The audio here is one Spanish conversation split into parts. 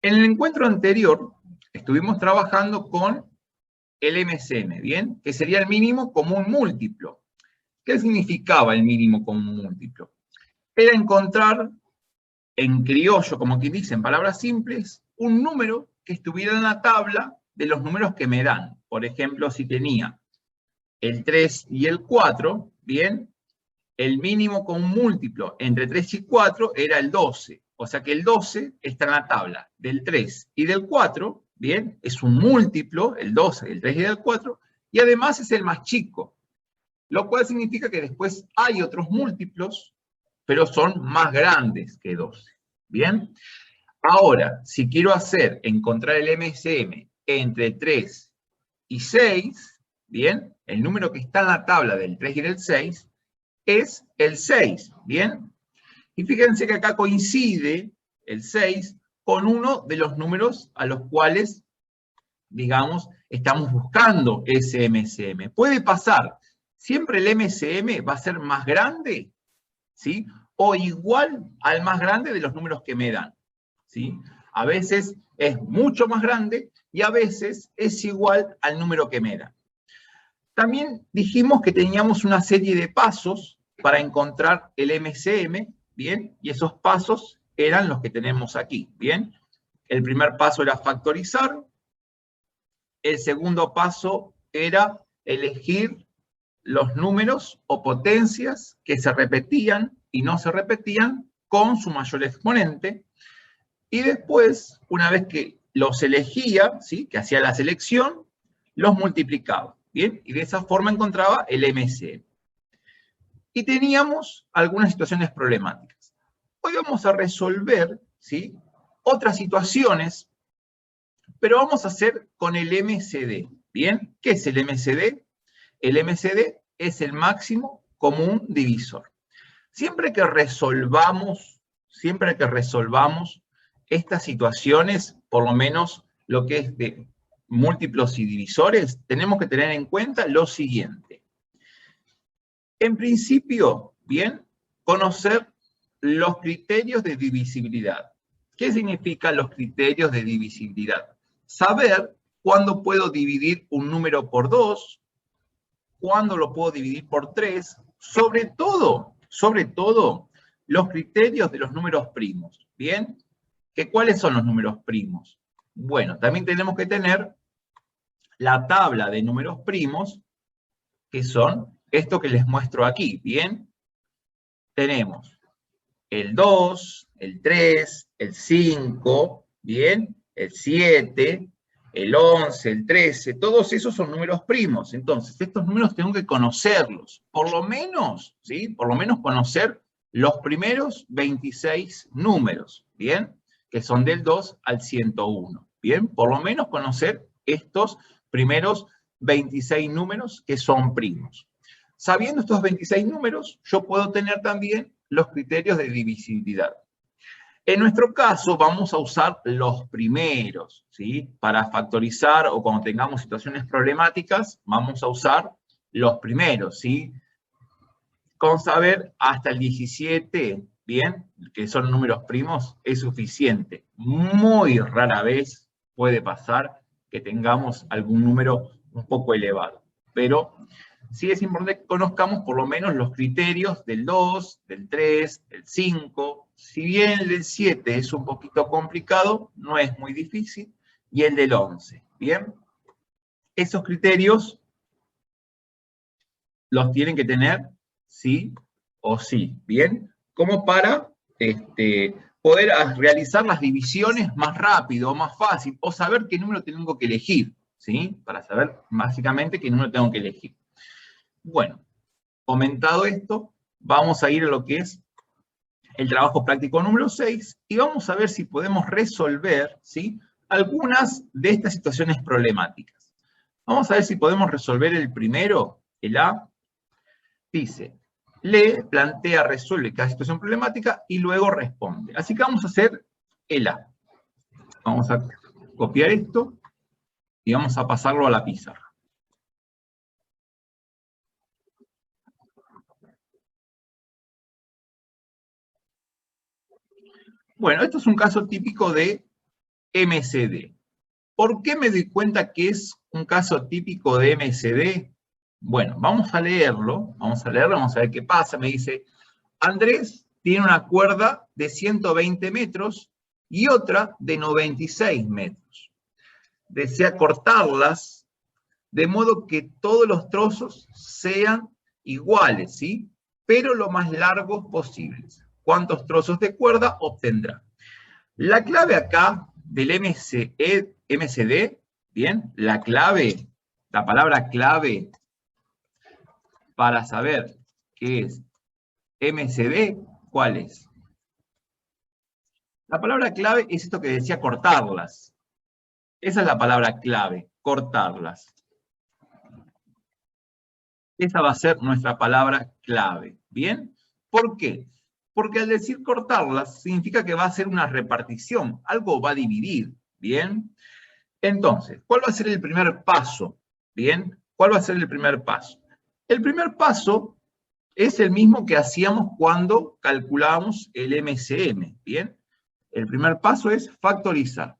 En el encuentro anterior estuvimos trabajando con el MCM, ¿bien? Que sería el mínimo común múltiplo. ¿Qué significaba el mínimo común múltiplo? Era encontrar, en criollo, como quien dice, en palabras simples, un número que estuviera en la tabla de los números que me dan. Por ejemplo, si tenía el 3 y el 4, ¿bien? El mínimo común múltiplo entre 3 y 4 era el 12. O sea que el 12 está en la tabla del 3 y del 4, ¿bien? Es un múltiplo, el 12, del 3 y del 4, y además es el más chico. Lo cual significa que después hay otros múltiplos, pero son más grandes que 12. ¿Bien? Ahora, si quiero encontrar el MCM entre 3 y 6, ¿bien? El número que está en la tabla del 3 y del 6 es el 6, ¿bien? Y fíjense que acá coincide el 6 con uno de los números a los cuales, digamos, estamos buscando ese MCM. Puede pasar, siempre el MCM va a ser más grande, ¿sí? O igual al más grande de los números que me dan, ¿sí? A veces es mucho más grande y a veces es igual al número que me dan. También dijimos que teníamos una serie de pasos para encontrar el MCM, ¿bien? Y esos pasos eran los que tenemos aquí, ¿bien? El primer paso era factorizar. El segundo paso era elegir los números o potencias que se repetían y no se repetían con su mayor exponente. Y después, una vez que los elegía, ¿sí? Que hacía la selección, los multiplicaba. ¿Bien? Y de esa forma encontraba el MCM. Y teníamos algunas situaciones problemáticas. Hoy vamos a resolver, ¿sí? Otras situaciones, pero vamos a hacer con el MCD. ¿Bien? ¿Qué es el MCD? El MCD es el máximo común divisor. Siempre que resolvamos estas situaciones, por lo menos lo que es de múltiplos y divisores, tenemos que tener en cuenta lo siguiente. En principio, bien, conocer los criterios de divisibilidad. ¿Qué significan los criterios de divisibilidad? Saber cuándo puedo dividir un número por 2, cuándo lo puedo dividir por 3, sobre todo, los criterios de los números primos. ¿Bien? ¿Cuáles son los números primos? Bueno, también tenemos que tener la tabla de números primos, que son esto que les muestro aquí, ¿bien? Tenemos el 2, el 3, el 5, ¿bien? El 7, el 11, el 13, todos esos son números primos. Entonces, estos números tengo que conocerlos, por lo menos, ¿sí? Por lo menos conocer los primeros 26 números, ¿bien? Que son del 2 al 101, ¿bien? Por lo menos conocer estos primeros 26 números que son primos. Sabiendo estos 26 números, yo puedo tener también los criterios de divisibilidad. En nuestro caso, vamos a usar los primeros, ¿sí? Para factorizar o cuando tengamos situaciones problemáticas, vamos a usar los primeros, ¿sí? Con saber hasta el 17, ¿bien? Que son números primos, es suficiente. Muy rara vez puede pasar que tengamos algún número un poco elevado. Pero sí es importante que conozcamos por lo menos los criterios del 2, del 3, del 5. Si bien el del 7 es un poquito complicado, no es muy difícil. Y el del 11, ¿bien? Esos criterios los tienen que tener sí o sí, ¿bien? Como para poder realizar las divisiones más rápido, más fácil, o saber qué número tengo que elegir, ¿sí? Para saber básicamente qué número tengo que elegir. Bueno, comentado esto, vamos a ir a lo que es el trabajo práctico número 6 y vamos a ver si podemos resolver, ¿sí? Algunas de estas situaciones problemáticas. Vamos a ver si podemos resolver el primero, el A. Dice, lee, plantea, resuelve cada situación problemática y luego responde. Así que vamos a hacer el A. Vamos a copiar esto y vamos a pasarlo a la pizarra. Bueno, esto es un caso típico de MCD. ¿Por qué me doy cuenta que es un caso típico de MCD? Bueno, vamos a leerlo, vamos a ver qué pasa. Me dice, Andrés tiene una cuerda de 120 metros y otra de 96 metros. Desea cortarlas de modo que todos los trozos sean iguales, ¿sí? Pero lo más largos posibles. ¿Cuántos trozos de cuerda obtendrá? La clave acá del MCD, ¿bien? La palabra clave para saber qué es MCD, ¿cuál es? La palabra clave es esto que decía cortarlas. Esa es la palabra clave, cortarlas. Esa va a ser nuestra palabra clave, ¿bien? ¿Por qué? Porque al decir cortarlas significa que va a ser una repartición, algo va a dividir, ¿bien? Entonces, ¿cuál va a ser el primer paso? ¿Bien? ¿Cuál va a ser el primer paso? El primer paso es el mismo que hacíamos cuando calculábamos el MCM, ¿bien? El primer paso es factorizar.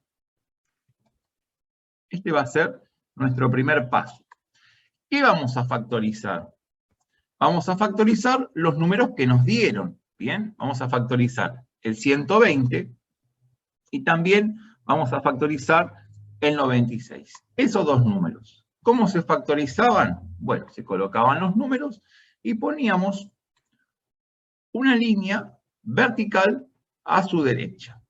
Este va a ser nuestro primer paso. ¿Qué vamos a factorizar? Vamos a factorizar los números que nos dieron, ¿bien? Vamos a factorizar el 120 y también vamos a factorizar el 96. Esos dos números. ¿Cómo se factorizaban? Bueno, se colocaban los números y poníamos una línea vertical a su derecha.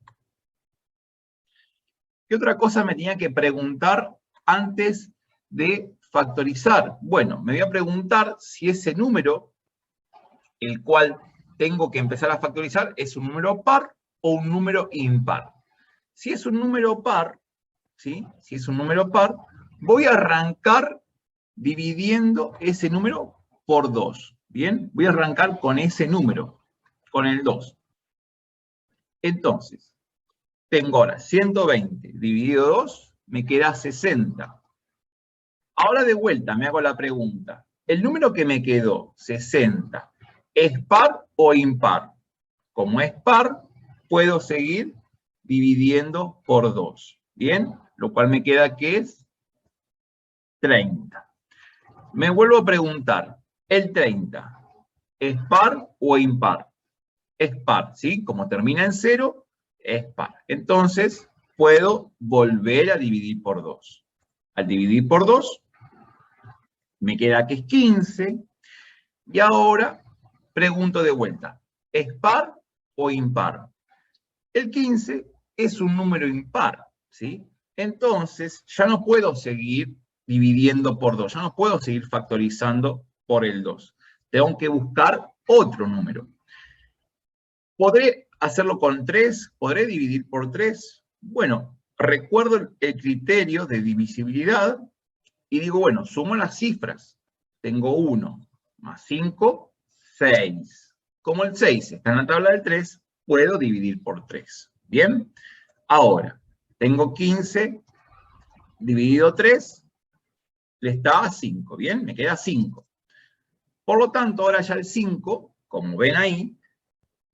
¿Qué otra cosa me tenía que preguntar antes de factorizar? Bueno, me voy a preguntar si ese número, el cual tengo que empezar a factorizar, es un número par o un número impar. Si es un número par, ¿sí? Si es un número par, voy a arrancar dividiendo ese número por 2. ¿Bien? Voy a arrancar con ese número, con el 2. Entonces, tengo ahora 120 dividido 2, me queda 60. Ahora de vuelta me hago la pregunta, ¿el número que me quedó, 60, es par o impar? Como es par, puedo seguir dividiendo por 2. ¿Bien? Lo cual me queda que es 30. Me vuelvo a preguntar, ¿el 30 es par o impar? Es par, ¿sí? Como termina en 0, es par. Entonces, puedo volver a dividir por 2. Al dividir por 2, me queda que es 15. Y ahora, pregunto de vuelta, ¿es par o impar? El 15 es un número impar, ¿sí? Entonces, ya no puedo seguir dividiendo por 2, ya no puedo seguir factorizando por el 2. Tengo que buscar otro número. ¿Podré hacerlo con 3? ¿Podré dividir por 3? Bueno, recuerdo el criterio de divisibilidad y digo, bueno, sumo las cifras. Tengo 1 más 5, 6. Como el 6 está en la tabla del 3, puedo dividir por 3. ¿Bien? Ahora, tengo 15 dividido 3, le está a 5. ¿Bien? Me queda 5. Por lo tanto, ahora ya el 5, como ven ahí,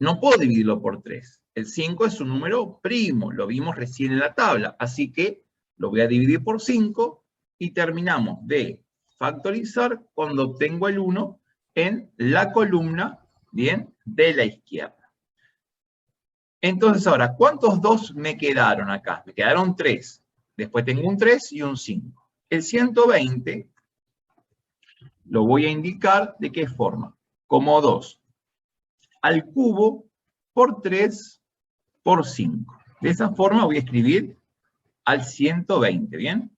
no puedo dividirlo por 3. El 5 es un número primo, lo vimos recién en la tabla, así que lo voy a dividir por 5 y terminamos de factorizar cuando obtengo el 1 en la columna, ¿bien?, de la izquierda. Entonces ahora, ¿cuántos 2 me quedaron acá? Me quedaron 3. Después tengo un 3 y un 5. El 120 lo voy a indicar de qué forma. Como 2 al cubo por 3 por 5. De esa forma voy a escribir al 120, ¿bien?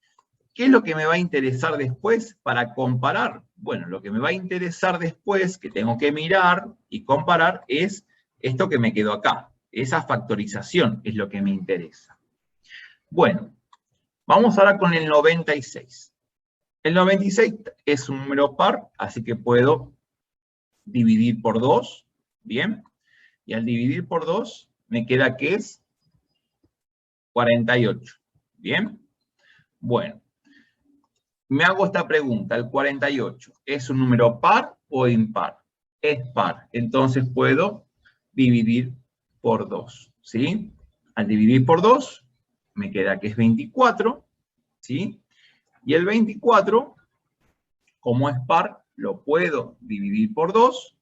¿Qué es lo que me va a interesar después para comparar? Bueno, lo que me va a interesar después, que tengo que mirar y comparar, es esto que me quedó acá. Esa factorización es lo que me interesa. Bueno, vamos ahora con el 96. El 96 es un número par, así que puedo dividir por 2, ¿bien? Y al dividir por 2, me queda que es 48. ¿Bien? Bueno, me hago esta pregunta, el 48, ¿es un número par o impar? Es par, entonces puedo dividir por 2, ¿sí? Al dividir por 2, me queda que es 24, ¿sí? Y el 24, como es par, lo puedo dividir por 2.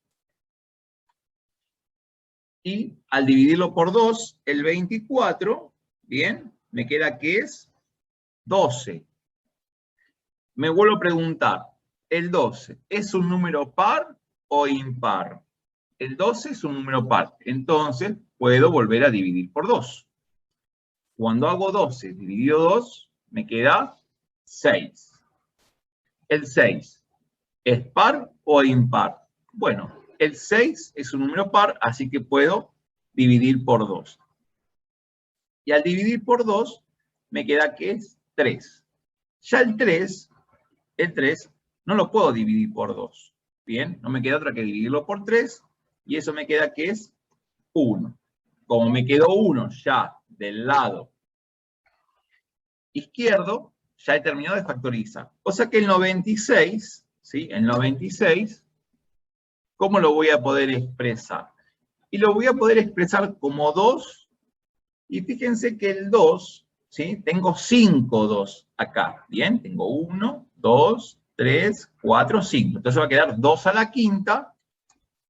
Y al dividirlo por 2, el 24, ¿bien? Me queda que es 12. Me vuelvo a preguntar, ¿el 12 es un número par o impar? El 12 es un número par, entonces puedo volver a dividir por 2. Cuando hago 12 dividido 2, me queda 6. ¿El 6 es par o impar? Bueno, el 6 es un número par, así que puedo dividir por 2. Y al dividir por 2, me queda que es 3. Ya el 3 no lo puedo dividir por 2. Bien, no me queda otra que dividirlo por 3, y eso me queda que es 1. Como me quedó 1 ya del lado izquierdo, ya he terminado de factorizar. O sea que el 96, ¿sí? El 96, ¿cómo lo voy a poder expresar? Y lo voy a poder expresar como 2, y fíjense que el 2, ¿sí? Tengo 5 2 acá, ¿bien? Tengo 1, 2, 3, 4, 5. Entonces va a quedar 2 a la quinta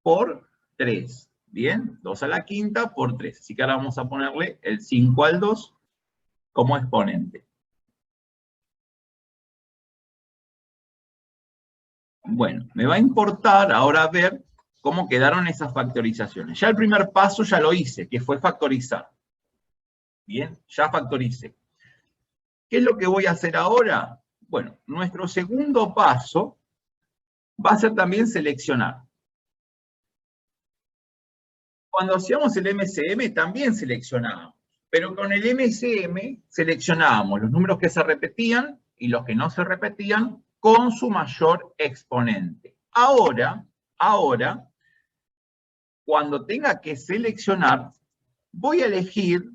por 3, ¿bien? 2 a la quinta por 3. Así que ahora vamos a ponerle el 5 al 2 como exponente. Bueno, me va a importar ahora ver cómo quedaron esas factorizaciones. Ya el primer paso ya lo hice, que fue factorizar. Bien, ya factoricé. ¿Qué es lo que voy a hacer ahora? Bueno, nuestro segundo paso va a ser también seleccionar. Cuando hacíamos el MCM también seleccionábamos, pero con el MCM seleccionábamos los números que se repetían y los que no se repetían con su mayor exponente. Ahora, cuando tenga que seleccionar, voy a elegir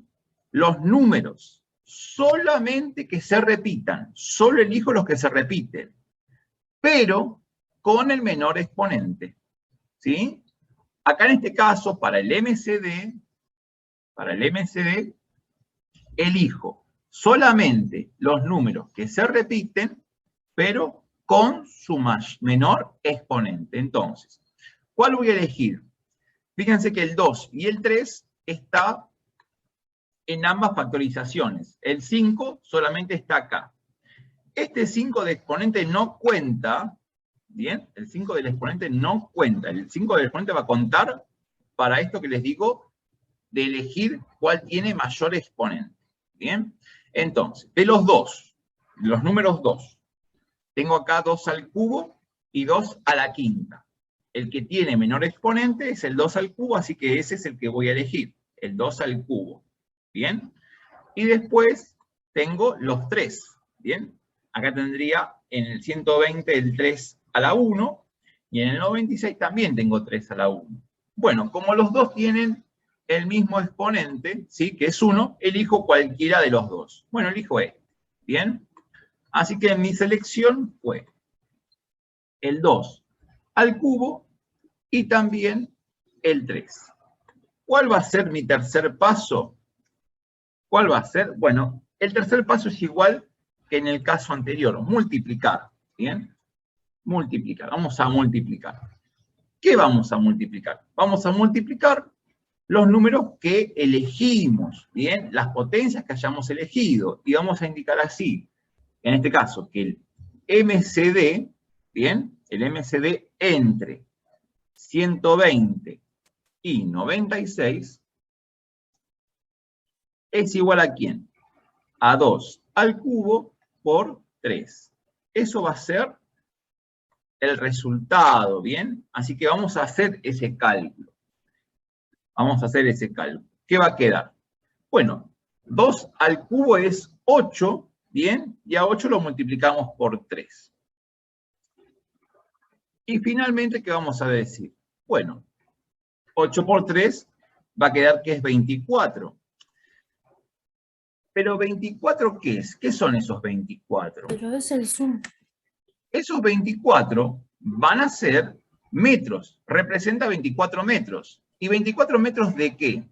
los números solamente que se repitan. Solo elijo los que se repiten, pero con el menor exponente. ¿Sí? Acá en este caso, para el MCD, elijo solamente los números que se repiten, pero con su menor exponente. Entonces, ¿cuál voy a elegir? Fíjense que el 2 y el 3 está en ambas factorizaciones. El 5 solamente está acá. Este 5 de exponente no cuenta, ¿bien? El 5 del exponente no cuenta. El 5 del exponente va a contar para esto que les digo, de elegir cuál tiene mayor exponente. ¿Bien? Entonces, de los dos, los números 2, tengo acá 2 al cubo y 2 a la quinta. El que tiene menor exponente es el 2 al cubo, así que ese es el que voy a elegir, el 2 al cubo. ¿Bien? Y después tengo los 3. ¿Bien? Acá tendría en el 120 el 3 a la 1, y en el 96 también tengo 3 a la 1. Bueno, como los dos tienen el mismo exponente, ¿sí? Que es 1, elijo cualquiera de los dos. Bueno, elijo este. ¿Bien? Así que mi selección fue el 2 al cubo y también el 3. ¿Cuál va a ser mi tercer paso? ¿Cuál va a ser? Bueno, el tercer paso es igual que en el caso anterior, multiplicar. ¿Bien? Multiplicar. Vamos a multiplicar. ¿Qué vamos a multiplicar? Vamos a multiplicar los números que elegimos, ¿bien? Las potencias que hayamos elegido. Y vamos a indicar así, en este caso, que el MCD, ¿bien? El MCD entre 120 y 96 es igual a ¿quién? A 2 al cubo por 3. Eso va a ser el resultado, ¿bien? Así que vamos a hacer ese cálculo. Vamos a hacer ese cálculo. ¿Qué va a quedar? Bueno, 2 al cubo es 8, ¿bien? Y a 8 lo multiplicamos por 3. Y finalmente, ¿qué vamos a decir? Bueno, 8 por 3 va a quedar que es 24. Pero 24, ¿qué es? ¿Qué son esos 24? Pero es el zoom. Esos 24 van a ser metros. Representa 24 metros. ¿Y 24 metros de qué?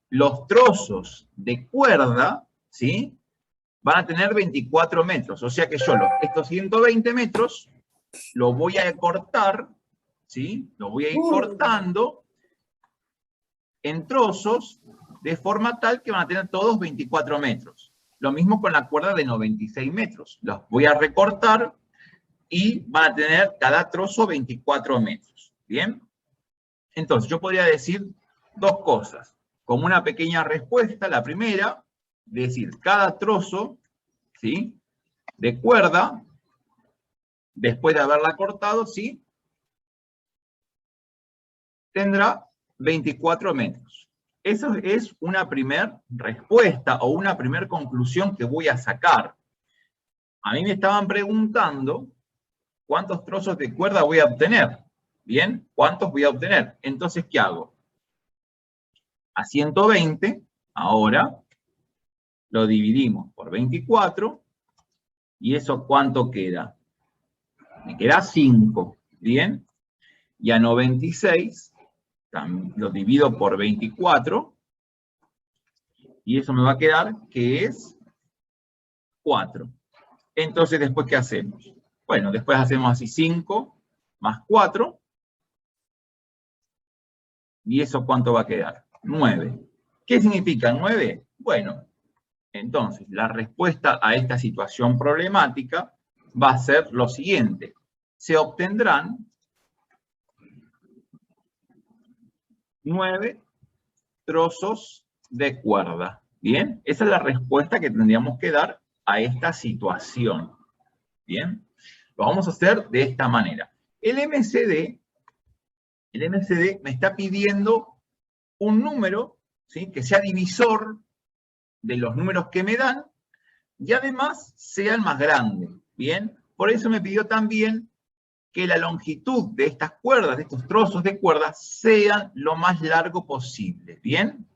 Los trozos de cuerda, ¿sí? Van a tener 24 metros. O sea que yo estos 120 metros los voy a cortar, ¿sí? Los voy a ir cortando en trozos de forma tal que van a tener todos 24 metros. Lo mismo con la cuerda de 96 metros. Los voy a recortar y van a tener cada trozo 24 metros. ¿Bien? Entonces, yo podría decir dos cosas. Como una pequeña respuesta, la primera, decir, cada trozo, ¿sí?, de cuerda, después de haberla cortado, ¿sí?, tendrá 24 metros. Eso es una primera respuesta o una primera conclusión que voy a sacar. A mí me estaban preguntando cuántos trozos de cuerda voy a obtener. ¿Bien? ¿Cuántos voy a obtener? Entonces, ¿qué hago? A 120, ahora, lo dividimos por 24, y eso ¿cuánto queda? Me queda 5, ¿bien? Y a 96, lo divido por 24, y eso me va a quedar que es 4. Entonces, ¿después qué hacemos? Bueno, después hacemos así 5 más 4, ¿y eso cuánto va a quedar? 9. ¿Qué significa 9? Bueno, entonces la respuesta a esta situación problemática va a ser lo siguiente. Se obtendrán 9 trozos de cuerda. ¿Bien? Esa es la respuesta que tendríamos que dar a esta situación. ¿Bien? Lo vamos a hacer de esta manera. El MCD me está pidiendo un número, ¿sí?, que sea divisor de los números que me dan y además sea el más grande. ¿Bien? Por eso me pidió también que la longitud de estas cuerdas, de estos trozos de cuerda, sean lo más largo posible. ¿Bien?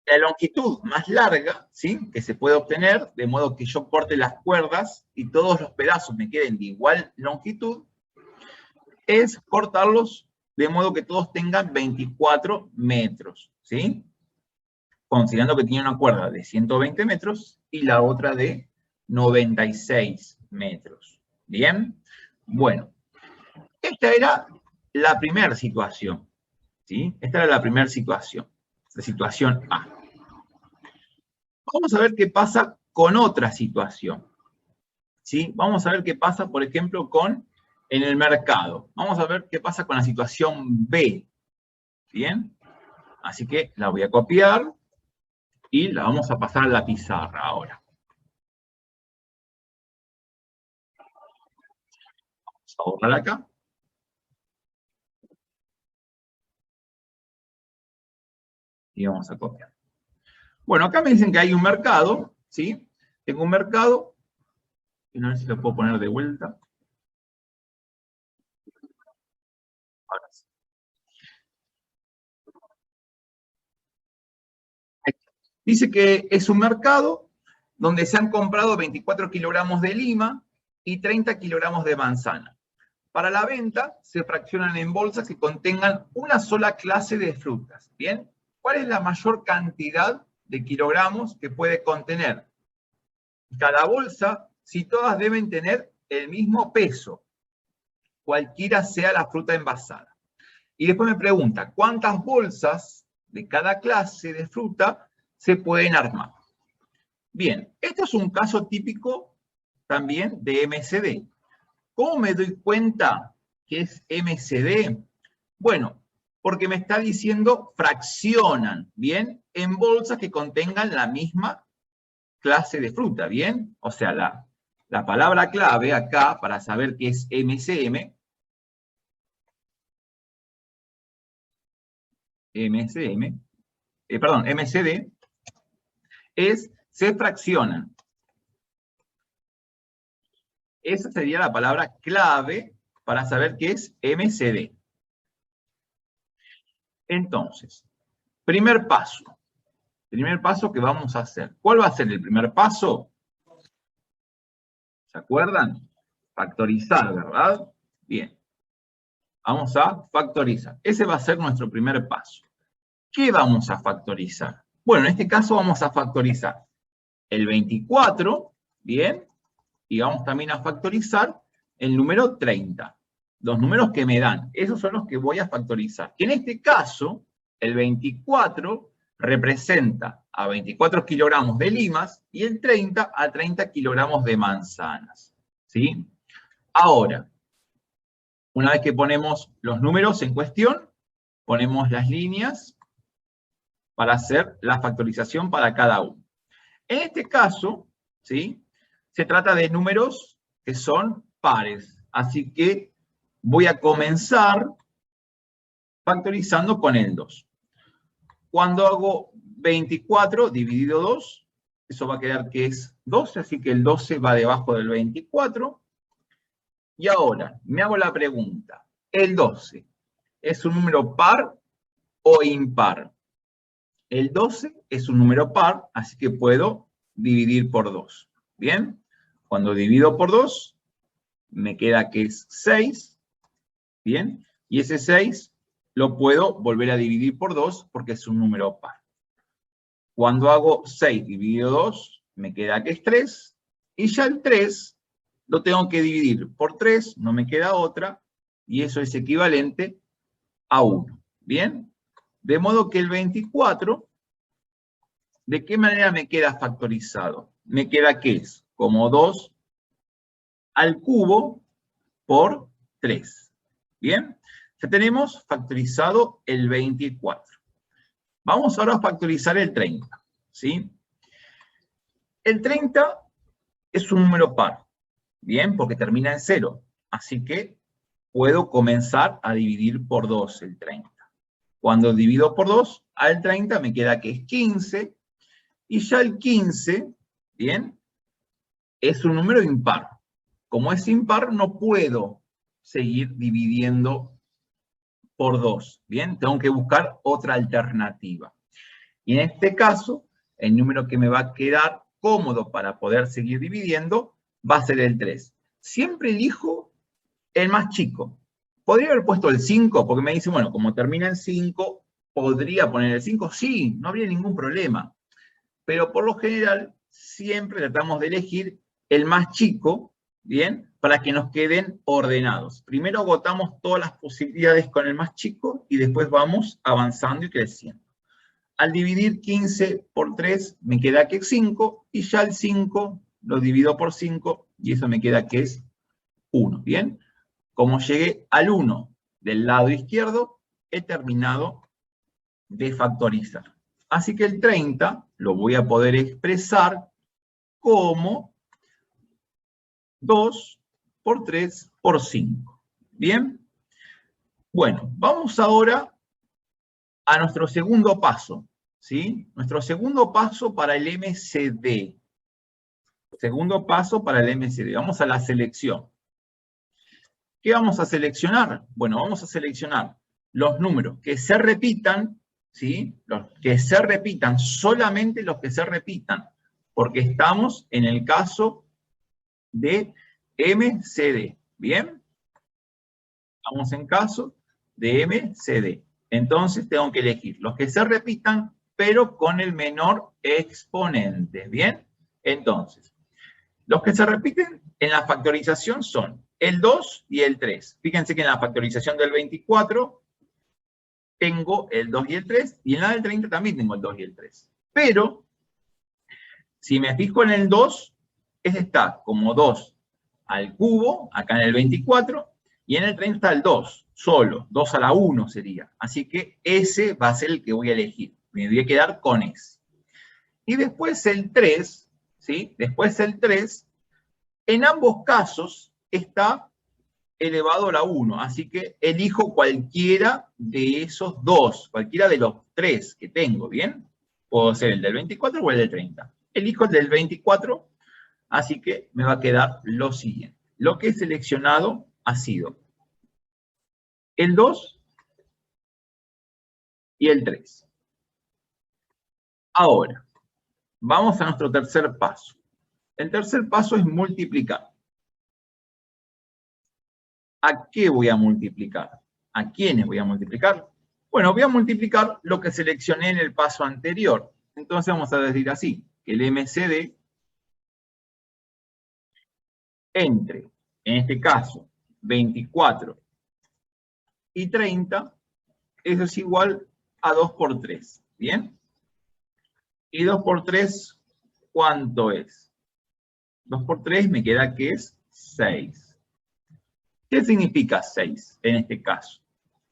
La longitud más larga, ¿sí?, que se puede obtener, de modo que yo corte las cuerdas y todos los pedazos me queden de igual longitud, es cortarlos de modo que todos tengan 24 metros, ¿sí? Considerando que tiene una cuerda de 120 metros y la otra de 96 metros. ¿Bien? Bueno, esta era la primera situación, ¿sí? Esta era la primera situación, la situación A. Vamos a ver qué pasa con otra situación, ¿sí? Vamos a ver qué pasa, por ejemplo, en el mercado. Vamos a ver qué pasa con la situación B. ¿Bien? Así que la voy a copiar y la vamos a pasar a la pizarra ahora. Vamos a borrar acá. Y vamos a copiar. Bueno, acá me dicen que hay un mercado, ¿sí? Tengo un mercado, y no sé si lo puedo poner de vuelta. Ahora sí. Dice que es un mercado donde se han comprado 24 kilogramos de lima y 30 kilogramos de manzana. Para la venta se fraccionan en bolsas que contengan una sola clase de frutas. ¿Bien? ¿Cuál es la mayor cantidad de kilogramos que puede contener cada bolsa si todas deben tener el mismo peso, cualquiera sea la fruta envasada? Y después me pregunta, ¿cuántas bolsas de cada clase de fruta se pueden armar? Bien, esto es un caso típico también de MCD. ¿Cómo me doy cuenta que es MCD? Bueno, porque me está diciendo fraccionan, ¿bien? En bolsas que contengan la misma clase de fruta, ¿bien? O sea, la palabra clave acá para saber qué es MCD, es se fraccionan. Esa sería la palabra clave para saber qué es MCD. Entonces, primer paso que vamos a hacer. ¿Cuál va a ser el primer paso? ¿Se acuerdan? Factorizar, ¿verdad? Bien. Vamos a factorizar. Ese va a ser nuestro primer paso. ¿Qué vamos a factorizar? Bueno, en este caso vamos a factorizar el 24, ¿bien? Y vamos también a factorizar el número 30. Los números que me dan, esos son los que voy a factorizar. Que en este caso, el 24 representa a 24 kilogramos de limas y el 30 a 30 kilogramos de manzanas. ¿Sí? Ahora, una vez que ponemos los números en cuestión, ponemos las líneas para hacer la factorización para cada uno. En este caso, ¿sí?, se trata de números que son pares. Así que voy a comenzar factorizando con el 2. Cuando hago 24 dividido 2, eso va a quedar que es 12, así que el 12 va debajo del 24. Y ahora, me hago la pregunta, ¿el 12 es un número par o impar? El 12 es un número par, así que puedo dividir por 2. ¿Bien? Cuando divido por 2, me queda que es 6. ¿Bien? Y ese 6 lo puedo volver a dividir por 2 porque es un número par. Cuando hago 6 dividido 2, me queda que es 3. Y ya el 3 lo tengo que dividir por 3, no me queda otra, y eso es equivalente a 1. ¿Bien? De modo que el 24, ¿de qué manera me queda factorizado? Me queda que es como 2 al cubo por 3. ¿Bien? Ya tenemos factorizado el 24. Vamos ahora a factorizar el 30. ¿Sí? El 30 es un número par. ¿Bien? Porque termina en 0. Así que puedo comenzar a dividir por 2 el 30. Cuando divido por 2 al 30 me queda que es 15. Y ya el 15, ¿bien?, es un número impar. Como es impar, no puedo seguir dividiendo por 2. ¿Bien? Tengo que buscar otra alternativa. Y en este caso, el número que me va a quedar cómodo para poder seguir dividiendo va a ser el 3. Siempre elijo el más chico. Podría haber puesto el 5, porque me dice, bueno, como termina en 5, ¿podría poner el 5? Sí, no habría ningún problema. Pero por lo general, siempre tratamos de elegir el más chico, ¿bien?, para que nos queden ordenados. Primero agotamos todas las posibilidades con el más chico y después vamos avanzando y creciendo. Al dividir 15 por 3 me queda que es 5, y ya el 5 lo divido por 5 y eso me queda que es 1, ¿bien? Como llegué al 1 del lado izquierdo, he terminado de factorizar. Así que el 30 lo voy a poder expresar como 2 por 3 por 5. ¿Bien? Bueno, vamos ahora a nuestro segundo paso. ¿Sí? Nuestro segundo paso para el MCD. Segundo paso para el MCD. Vamos a la selección. ¿Qué vamos a seleccionar? Bueno, vamos a seleccionar los números que se repitan, ¿sí? Los que se repitan, solamente los que se repitan, porque estamos en el caso de MCD. ¿Bien? Estamos en caso de MCD. Entonces tengo que elegir los que se repitan, pero con el menor exponente. ¿Bien? Entonces, los que se repiten en la factorización son el 2 y el 3. Fíjense que en la factorización del 24 tengo el 2 y el 3, y en la del 30 también tengo el 2 y el 3. Pero, si me fijo en el 2, ese está como 2 al cubo, acá en el 24, y en el 30 está el 2, solo, 2 a la 1 sería. Así que ese va a ser el que voy a elegir. Me voy a quedar con ese. Y después el 3, ¿sí? Después el 3, en ambos casos está elevado a la 1, así que elijo cualquiera de esos dos, cualquiera de los tres que tengo, ¿bien? Puedo ser el del 24 o el del 30. Elijo el del 24, así que me va a quedar lo siguiente. Lo que he seleccionado ha sido el 2 y el 3. Ahora, vamos a nuestro tercer paso. El tercer paso es multiplicar. ¿A qué voy a multiplicar? ¿A quiénes voy a multiplicar? Bueno, voy a multiplicar lo que seleccioné en el paso anterior. Entonces vamos a decir así, que el MCD entre, en este caso, 24 y 30, eso es igual a 2 por 3, ¿bien? ¿Y 2 por 3 cuánto es? 2 por 3 me queda que es 6. ¿Qué significa 6 en este caso?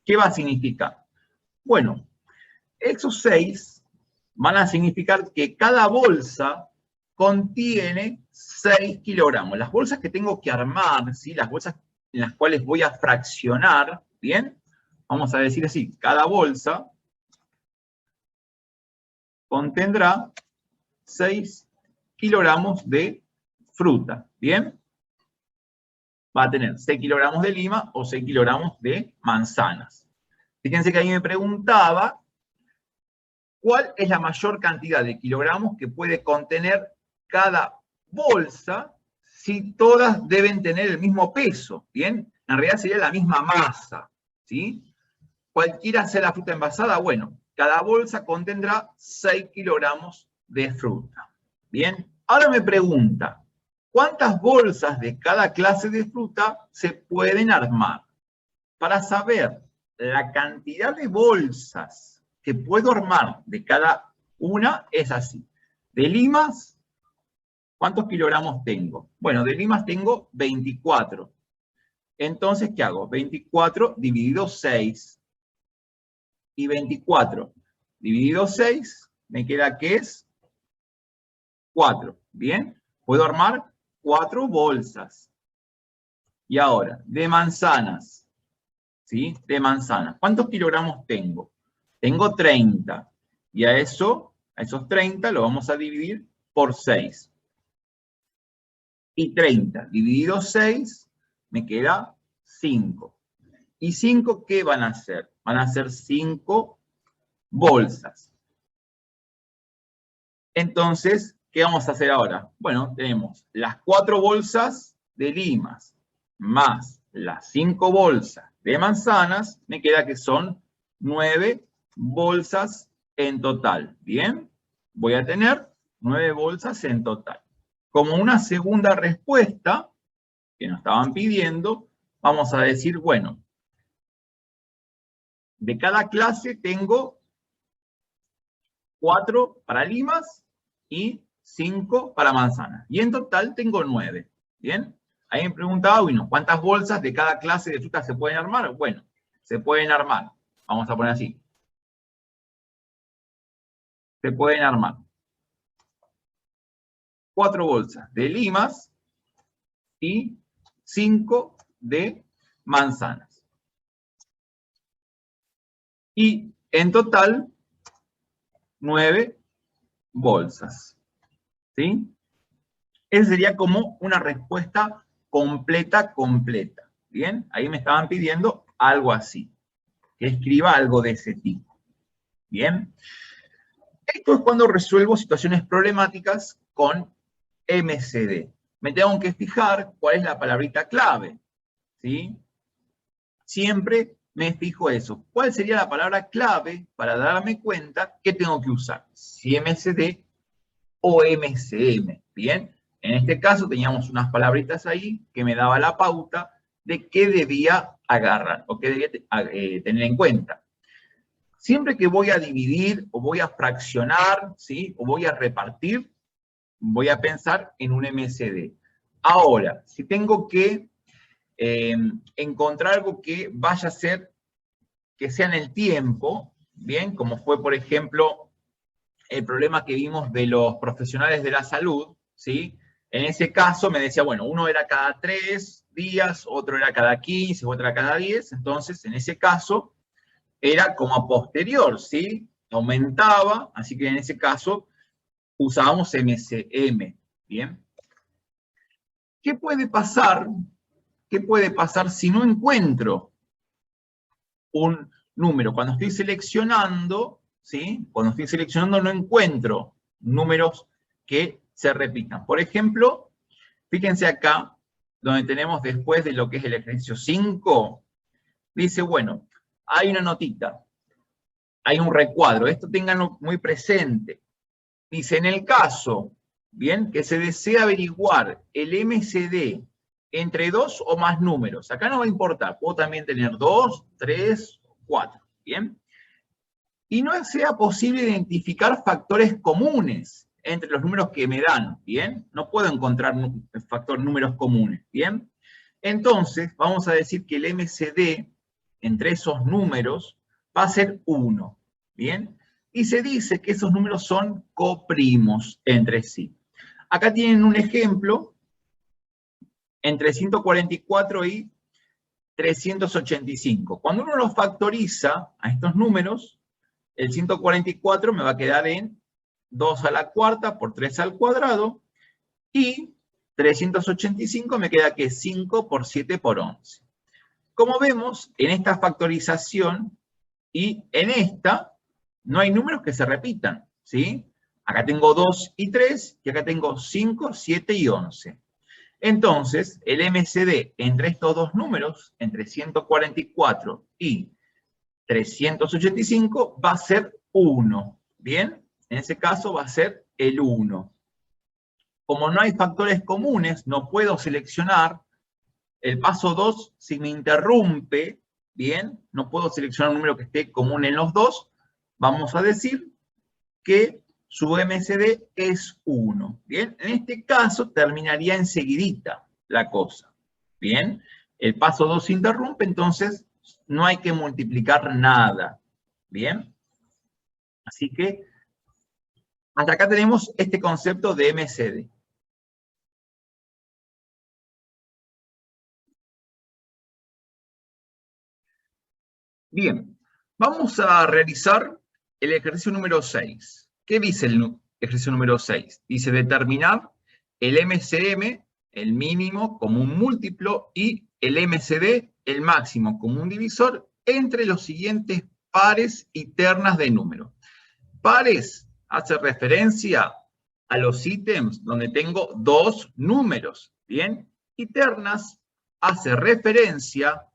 ¿Qué va a significar? Bueno, esos 6 van a significar que cada bolsa contiene 6 kilogramos. Las bolsas que tengo que armar, ¿sí? Las bolsas en las cuales voy a fraccionar, ¿bien? Vamos a decir así, cada bolsa contendrá 6 kilogramos de fruta, ¿bien? Va a tener 6 kilogramos de lima o 6 kilogramos de manzanas. Fíjense que ahí me preguntaba cuál es la mayor cantidad de kilogramos que puede contener cada bolsa si todas deben tener el mismo peso, ¿bien? En realidad sería la misma masa, ¿sí? Cualquiera sea la fruta envasada, bueno, cada bolsa contendrá 6 kilogramos de fruta, ¿bien? Ahora me pregunta, ¿cuántas bolsas de cada clase de fruta se pueden armar? Para saber la cantidad de bolsas que puedo armar de cada una, es así. De limas, ¿cuántos kilogramos tengo? Bueno, de limas tengo 24. Entonces, ¿qué hago? 24 dividido 6. Y 24 dividido 6, me queda que es 4. ¿Bien? Puedo armar 4 bolsas. Y ahora, de manzanas. ¿Sí? De manzanas. ¿Cuántos kilogramos tengo? Tengo 30. Y a esos 30 lo vamos a dividir por 6. Y 30 dividido 6 me queda 5. ¿Y 5 qué van a ser? Van a ser 5 bolsas. Entonces, ¿qué vamos a hacer ahora? Bueno, tenemos las 4 bolsas de limas más las 5 bolsas de manzanas, me queda que son 9 bolsas en total. ¿Bien? Voy a tener 9 bolsas en total. Como una segunda respuesta que nos estaban pidiendo, vamos a decir, bueno, de cada clase tengo 4 para limas y 5 para manzanas. Y en total tengo 9. ¿Bien? Ahí me preguntaba, bueno, ¿cuántas bolsas de cada clase de fruta se pueden armar? Bueno, se pueden armar. Vamos a poner así. Se pueden armar 4 bolsas de limas y 5 de manzanas. Y en total, 9 bolsas. ¿Sí? Esa sería como una respuesta completa. ¿Bien? Ahí me estaban pidiendo algo así. Que escriba algo de ese tipo. ¿Bien? Esto es cuando resuelvo situaciones problemáticas con MCD. Me tengo que fijar cuál es la palabrita clave. ¿Sí? Siempre me fijo eso. ¿Cuál sería la palabra clave para darme cuenta que tengo que usar? Si MCD o MCM. ¿Bien? En este caso teníamos unas palabritas ahí que me daba la pauta de qué debía agarrar o qué debía tener en cuenta. Siempre que voy a dividir o voy a fraccionar, ¿sí? O voy a repartir, voy a pensar en un MCD. Ahora, si tengo que encontrar algo que vaya a ser, que sea en el tiempo, ¿bien? Como fue, por ejemplo, el problema que vimos de los profesionales de la salud, ¿sí? En ese caso me decía, bueno, uno era cada 3 días, otro era cada 15, otro era cada 10, entonces en ese caso era como a posterior, ¿sí? Aumentaba, así que en ese caso usábamos MCM, ¿bien? ¿Qué puede pasar? ¿Qué puede pasar si no encuentro un número? Cuando estoy seleccionando, ¿sí? Cuando estoy seleccionando no encuentro números que se repitan. Por ejemplo, fíjense acá, donde tenemos después de lo que es el ejercicio 5, dice, bueno, hay una notita, hay un recuadro, esto ténganlo muy presente. dice, en el caso, bien, que se desea averiguar el MCD entre dos o más números, acá no va a importar, puedo también tener 2, 3, 4, bien, y no sea posible identificar factores comunes entre los números que me dan, bien, no puedo encontrar números comunes, bien, entonces vamos a decir que el MCD entre esos números va a ser 1, bien, y se dice que esos números son coprimos entre sí. Acá tienen un ejemplo entre 144 y 385. Cuando uno los factoriza a estos números, el 144 me va a quedar en 2 a la cuarta por 3 al cuadrado, y 385 me queda que 5 por 7 por 11. Como vemos, en esta factorización y en esta, no hay números que se repitan, ¿sí? Acá tengo 2 y 3, y acá tengo 5, 7 y 11. Entonces, el MCD entre estos dos números, entre 144 y 385, va a ser 1, ¿bien? En ese caso va a ser el 1. Como no hay factores comunes, no puedo seleccionar. El paso 2, si me interrumpe, ¿bien? No puedo seleccionar un número que esté común en los dos. Vamos a decir que su MCD es 1. ¿Bien? En este caso terminaría enseguidita la cosa. ¿Bien? El paso 2 se interrumpe, entonces no hay que multiplicar nada. ¿Bien? Así que hasta acá tenemos este concepto de MCD. Bien, vamos a realizar el ejercicio número 6. ¿Qué dice el ejercicio número 6? Dice determinar el MCM, el mínimo común múltiplo, y el MCD, el máximo común divisor, entre los siguientes pares y ternas de número. Pares hace referencia a los ítems donde tengo dos números, ¿bien? Y ternas hace referencia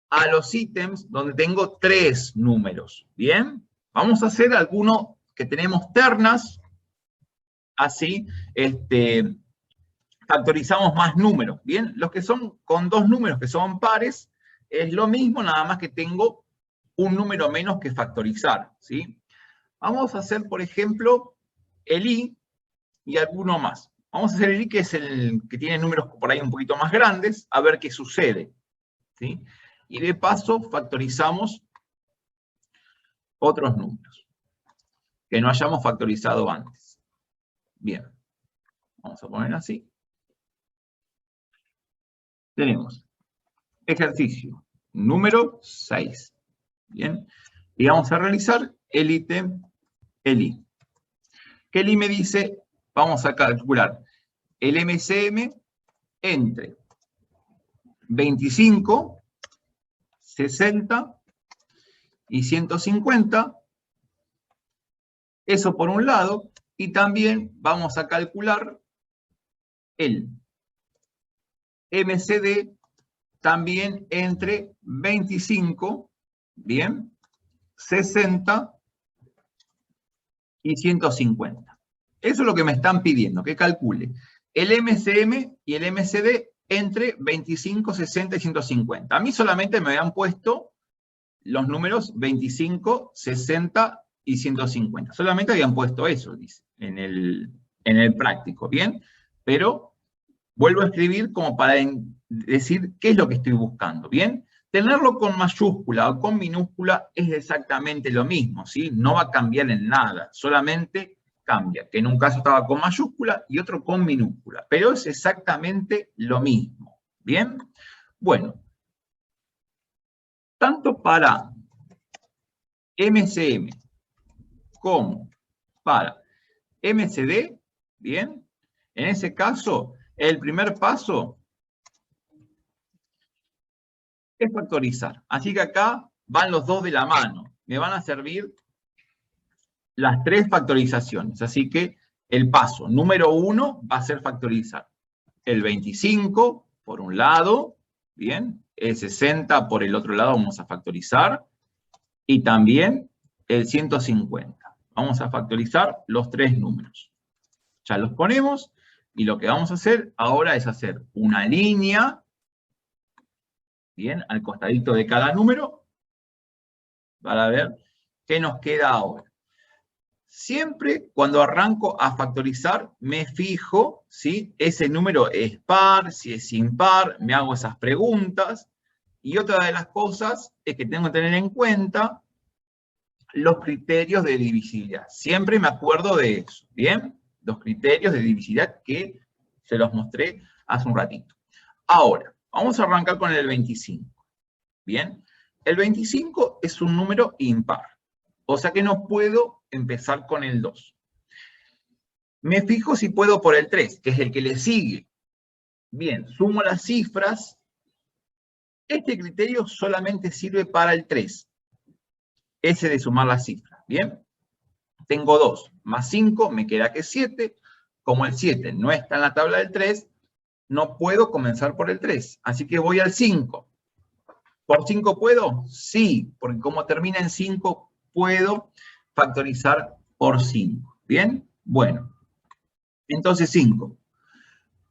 a los ítems donde tengo tres números, ¿bien? Vamos a hacer alguno que tenemos ternas, así factorizamos más números, ¿bien? Los que son con dos números que son pares, es lo mismo, nada más que tengo un número menos que factorizar, ¿sí? Vamos a hacer, por ejemplo, el i y alguno más. Vamos a hacer el i, que es el que tiene números por ahí un poquito más grandes, a ver qué sucede, ¿sí? Y de paso factorizamos otros números que no hayamos factorizado antes. Bien, vamos a poner así. Tenemos ejercicio número 6. Bien, y vamos a realizar el ítem, el i. ¿Qué el i me dice? Vamos a calcular el MCM entre 25, 60 y 150. Eso por un lado, y también vamos a calcular el MCD también entre 25, bien, 60 y 150. Eso es lo que me están pidiendo, que calcule el MCM y el MCD entre 25, 60 y 150. A mí solamente me habían puesto los números 25, 60 y 150. Solamente habían puesto eso, dice, en el práctico, ¿bien? Pero vuelvo a escribir como para decir qué es lo que estoy buscando, ¿bien? Tenerlo con mayúscula o con minúscula es exactamente lo mismo, ¿sí? No va a cambiar en nada, solamente cambia, que en un caso estaba con mayúscula y otro con minúscula, pero es exactamente lo mismo, ¿bien? Bueno, tanto para MCM como para MCD, ¿bien? En ese caso, el primer paso es factorizar. Así que acá van los dos de la mano. Me van a servir las tres factorizaciones. Así que el paso número 1 va a ser factorizar el 25 por un lado, ¿bien? El 60 por el otro lado vamos a factorizar. Y también el 150. Vamos a factorizar los tres números. Ya los ponemos, y lo que vamos a hacer ahora es hacer una línea, bien, al costadito de cada número, para ver qué nos queda ahora. Siempre cuando arranco a factorizar, me fijo si ese número es par, si es impar, me hago esas preguntas. Y otra de las cosas es que tengo que tener en cuenta los criterios de divisibilidad. Siempre me acuerdo de eso, ¿bien? Los criterios de divisibilidad que se los mostré hace un ratito. Ahora, vamos a arrancar con el 25, ¿bien? El 25 es un número impar, o sea que no puedo empezar con el 2. Me fijo si puedo por el 3, que es el que le sigue. Bien, sumo las cifras. Este criterio solamente sirve para el 3. Ese de sumar las cifras, ¿bien? Tengo 2 más 5, me queda que 7. Como el 7 no está en la tabla del 3, no puedo comenzar por el 3. Así que voy al 5. ¿Por 5 puedo? Sí, porque como termina en 5, puedo factorizar por 5. ¿Bien? Bueno, entonces 5.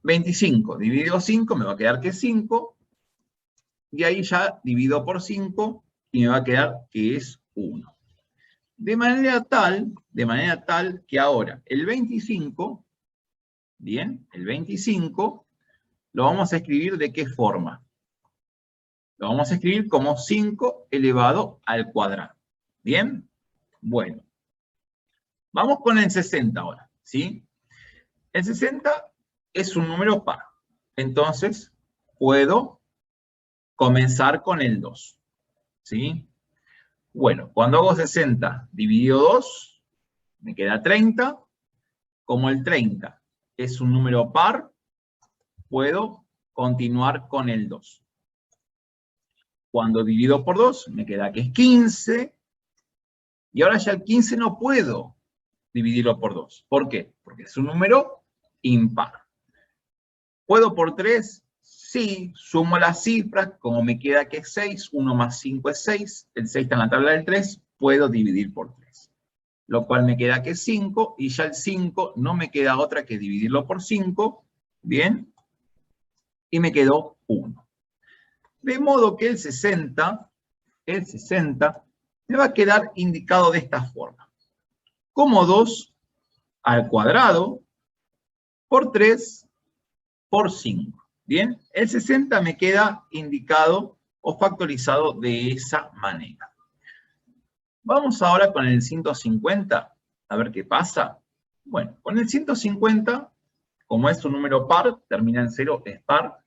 25 dividido 5, me va a quedar que 5. Y ahí ya divido por 5 y me va a quedar que es 1. De manera tal que ahora el 25, bien, el 25, lo vamos a escribir ¿de qué forma? Lo vamos a escribir como 5 elevado al cuadrado. ¿Bien? Bueno. Vamos con el 60 ahora, ¿sí? El 60 es un número par. Entonces, puedo comenzar con el 2. ¿Sí? Bueno, cuando hago 60 dividido 2, me queda 30. Como el 30 es un número par, puedo continuar con el 2. Cuando divido por 2, me queda que es 15. Y ahora ya el 15 no puedo dividirlo por 2. ¿Por qué? Porque es un número impar. ¿Puedo por 3? Sí, sumo las cifras, como me queda que es 6, 1 más 5 es 6, el 6 está en la tabla del 3, puedo dividir por 3. Lo cual me queda que es 5, y ya el 5 no me queda otra que dividirlo por 5, ¿bien? Y me quedó 1. De modo que el 60 me va a quedar indicado de esta forma. Como 2 al cuadrado por 3 por 5. Bien, el 60 me queda indicado o factorizado de esa manera. Vamos ahora con el 150, a ver qué pasa. Bueno, con el 150, como es un número par, termina en 0, es par,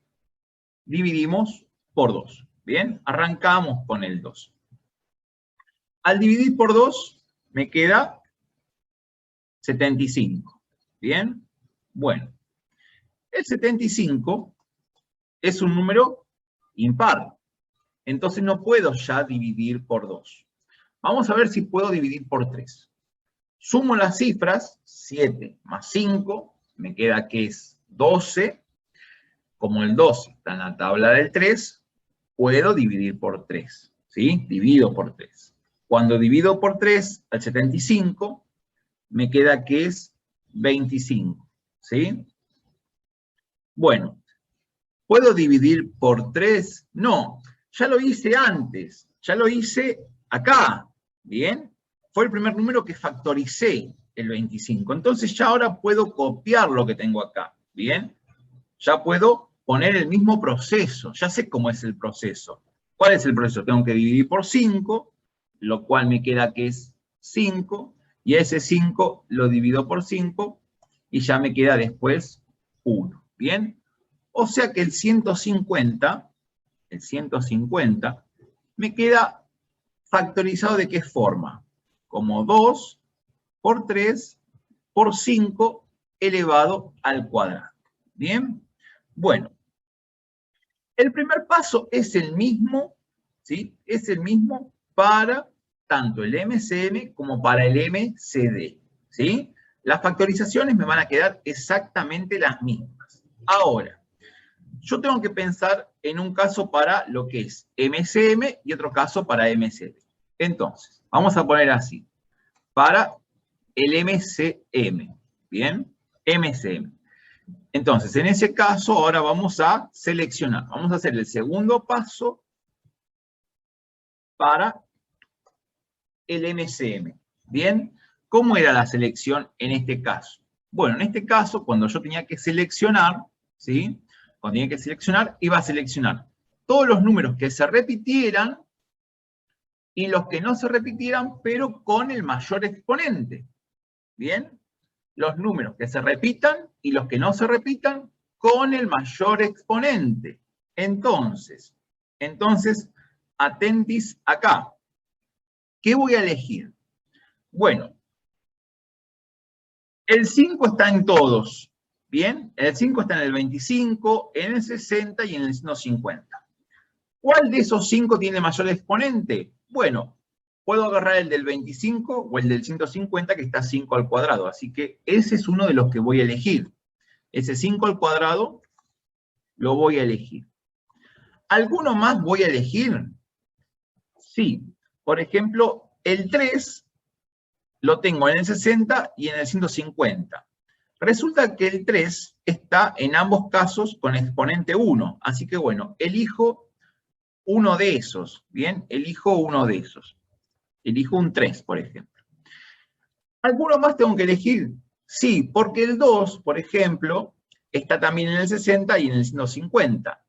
dividimos por 2. Bien, arrancamos con el 2. Al dividir por 2, me queda 75. Bien, bueno. El 75 es un número impar. Entonces no puedo ya dividir por 2. Vamos a ver si puedo dividir por 3. Sumo las cifras, 7 más 5, me queda que es 12. Como el 12 está en la tabla del 3, puedo dividir por 3. ¿Sí? Divido por 3. Cuando divido por 3 al 75, me queda que es 25. ¿Sí? Bueno, ¿puedo dividir por 3? No, ya lo hice antes, ya lo hice acá, ¿bien? Fue el primer número que factoricé, el 25. Entonces ya ahora puedo copiar lo que tengo acá, ¿bien? Ya puedo poner el mismo proceso, ya sé cómo es el proceso. ¿Cuál es el proceso? Tengo que dividir por 5, lo cual me queda que es 5, y ese 5 lo divido por 5, y ya me queda después 1, ¿bien? O sea que el 150 me queda factorizado ¿de qué forma? Como 2 por 3 por 5 elevado al cuadrado. ¿Bien? Bueno, el primer paso es el mismo, ¿sí? Es el mismo para tanto el MCM como para el MCD, ¿sí? Las factorizaciones me van a quedar exactamente las mismas. Ahora, yo tengo que pensar en un caso para lo que es MCM y otro caso para MCD. Entonces, vamos a poner así. Para el MCM. ¿Bien? MCM. Entonces, en ese caso, ahora vamos a seleccionar. Vamos a hacer el segundo paso para el MCM. ¿Bien? ¿Cómo era la selección en este caso? Bueno, en este caso, cuando yo tenía que seleccionar, ¿sí? Cuando tenía que seleccionar, iba a seleccionar todos los números que se repitieran y los que no se repitieran, pero con el mayor exponente. ¿Bien? Los números que se repitan y los que no se repitan con el mayor exponente. Entonces, atentis acá. ¿Qué voy a elegir? Bueno, el 5 está en todos. ¿Bien? El 5 está en el 25, en el 60 y en el 150. ¿Cuál de esos 5 tiene mayor exponente? Bueno, puedo agarrar el del 25 o el del 150, que está 5 al cuadrado. Así que ese es uno de los que voy a elegir. Ese 5 al cuadrado lo voy a elegir. ¿Alguno más voy a elegir? Sí. Por ejemplo, el 3 lo tengo en el 60 y en el 150. Resulta que el 3 está en ambos casos con exponente 1. Así que bueno, elijo uno de esos. Bien, elijo uno de esos. Elijo un 3, por ejemplo. ¿Alguno más tengo que elegir? Sí, porque el 2, por ejemplo, está también en el 60 y en el 150.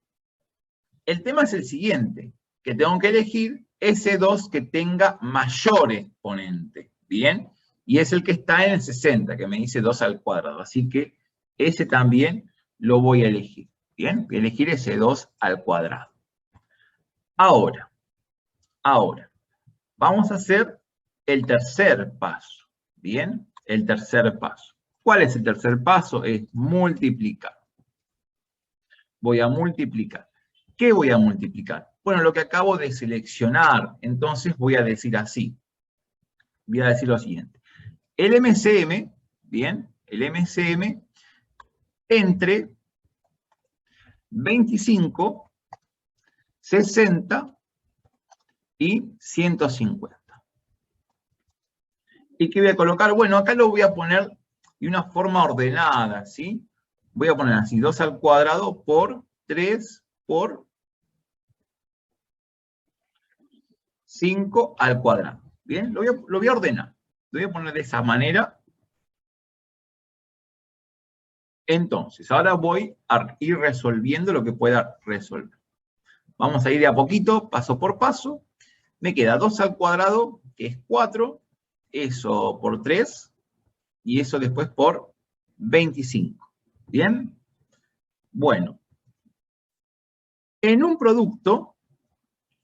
El tema es el siguiente, que tengo que elegir ese 2 que tenga mayor exponente, ¿bien? Y es el que está en el 60, que me dice 2 al cuadrado. Así que ese también lo voy a elegir, ¿bien? Voy a elegir ese 2 al cuadrado. Ahora, vamos a hacer el tercer paso, ¿bien? El tercer paso. ¿Cuál es el tercer paso? Es multiplicar. Voy a multiplicar. ¿Qué voy a multiplicar? Bueno, lo que acabo de seleccionar. Entonces voy a decir así. Voy a decir lo siguiente. El MCM, ¿bien? El MCM entre 25, 60 y 150. ¿Y qué voy a colocar? Bueno, acá lo voy a poner de una forma ordenada, ¿sí? Voy a poner así, 2 al cuadrado por 3 por 5 al cuadrado. ¿Bien? Lo voy a ordenar. Lo voy a poner de esa manera. Entonces, ahora voy a ir resolviendo lo que pueda resolver. Vamos a ir de a poquito, paso por paso. Me queda 2 al cuadrado, que es 4. Eso por 3. Y eso después por 25. ¿Bien? Bueno. En un producto,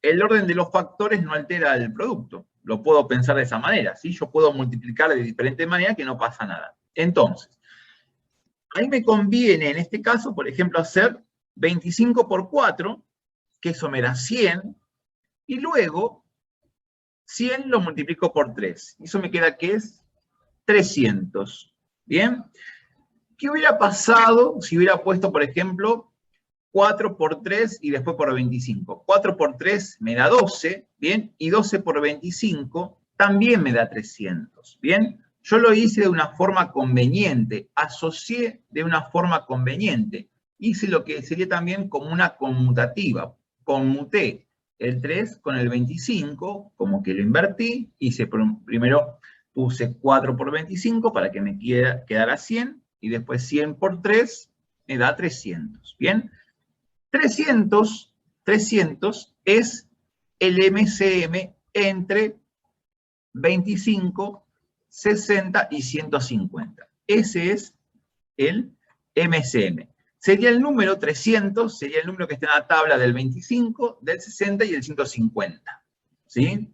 el orden de los factores no altera el producto. Lo puedo pensar de esa manera, ¿sí? Yo puedo multiplicar de diferente manera que no pasa nada. Entonces, a mí me conviene, en este caso, por ejemplo, hacer 25 por 4, que eso me da 100, y luego 100 lo multiplico por 3. Eso me queda, ¿qué es? 300. ¿Bien? ¿Qué hubiera pasado si hubiera puesto, por ejemplo, 4 por 3 y después por 25. 4 por 3 me da 12, ¿bien? Y 12 por 25 también me da 300, ¿bien? Yo lo hice de una forma conveniente, asocié de una forma conveniente. Hice lo que sería también como una conmutativa. Conmuté el 3 con el 25, como que lo invertí, hice primero puse 4 por 25 para que me quedara 100, y después 100 por 3 me da 300, ¿bien? 300 es el MCM entre 25, 60 y 150. Ese es el MCM. Sería el número 300, sería el número que está en la tabla del 25, del 60 y del 150. ¿Sí?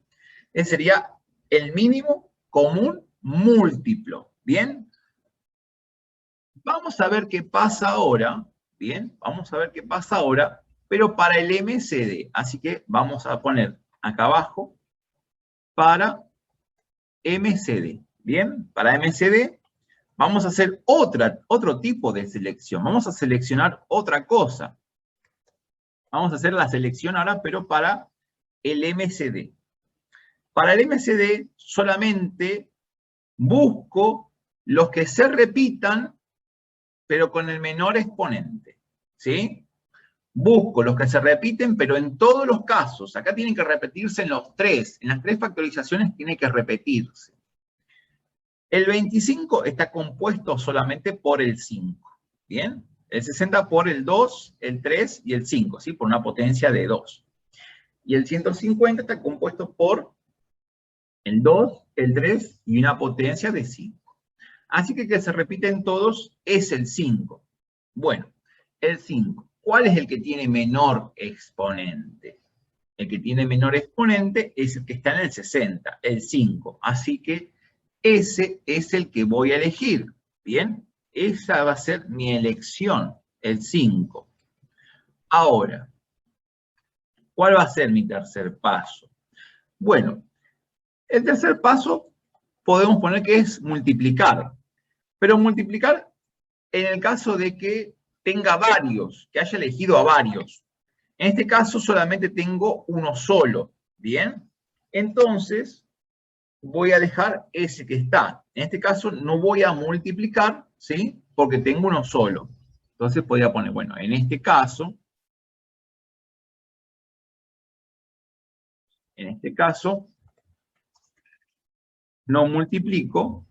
Ese sería el mínimo común múltiplo. ¿Bien? Vamos a ver qué pasa ahora. Bien, vamos a ver qué pasa ahora, pero para el MCD. Así que vamos a poner acá abajo para MCD. Bien, para MCD vamos a hacer otro tipo de selección. Vamos a seleccionar otra cosa. Vamos a hacer la selección ahora, pero para el MCD. Para el MCD solamente busco los que se repitan, pero con el menor exponente, ¿sí? Busco los que se repiten, pero en todos los casos. Acá tienen que repetirse en los tres. En las tres factorizaciones tiene que repetirse. El 25 está compuesto solamente por el 5, ¿bien? El 60 por el 2, el 3 y el 5, ¿sí? Por una potencia de 2. Y el 150 está compuesto por el 2, el 3 y una potencia de 5. Así que el que se repiten todos es el 5. Bueno, el 5. ¿Cuál es el que tiene menor exponente? El que tiene menor exponente es el que está en el 60, el 5. Así que ese es el que voy a elegir. ¿Bien? Esa va a ser mi elección, el 5. Ahora, ¿cuál va a ser mi tercer paso? Bueno, el tercer paso podemos poner que es multiplicar. Pero multiplicar en el caso de que tenga varios, que haya elegido a varios. En este caso solamente tengo uno solo, ¿bien? Entonces, voy a dejar ese que está. En este caso no voy a multiplicar, ¿sí? Porque tengo uno solo. Entonces podría poner, bueno, en este caso, no multiplico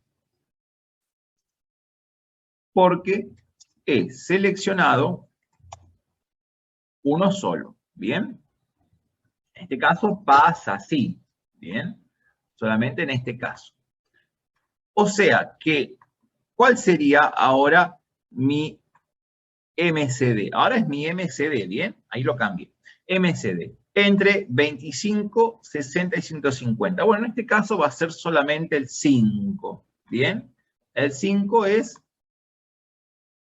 porque he seleccionado uno solo, ¿bien? En este caso pasa así, ¿bien? Solamente en este caso. O sea que, ¿cuál sería ahora mi MCD? Ahora es mi MCD, ¿bien? Ahí lo cambié. MCD, entre 25, 60 y 150. Bueno, en este caso va a ser solamente el 5, ¿bien? El 5 es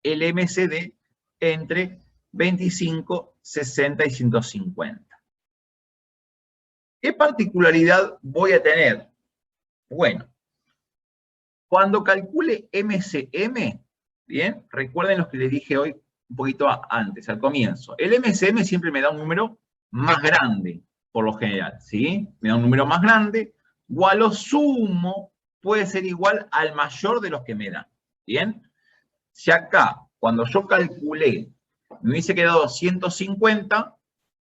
el MCD entre 25, 60 y 150. ¿Qué particularidad voy a tener? Bueno, cuando calcule MCM, ¿bien? Recuerden lo que les dije hoy un poquito antes, al comienzo. El MCM siempre me da un número más grande, por lo general, ¿sí? Me da un número más grande, o a lo sumo puede ser igual al mayor de los que me da, ¿bien? Si acá, cuando yo calculé, me hubiese quedado 150,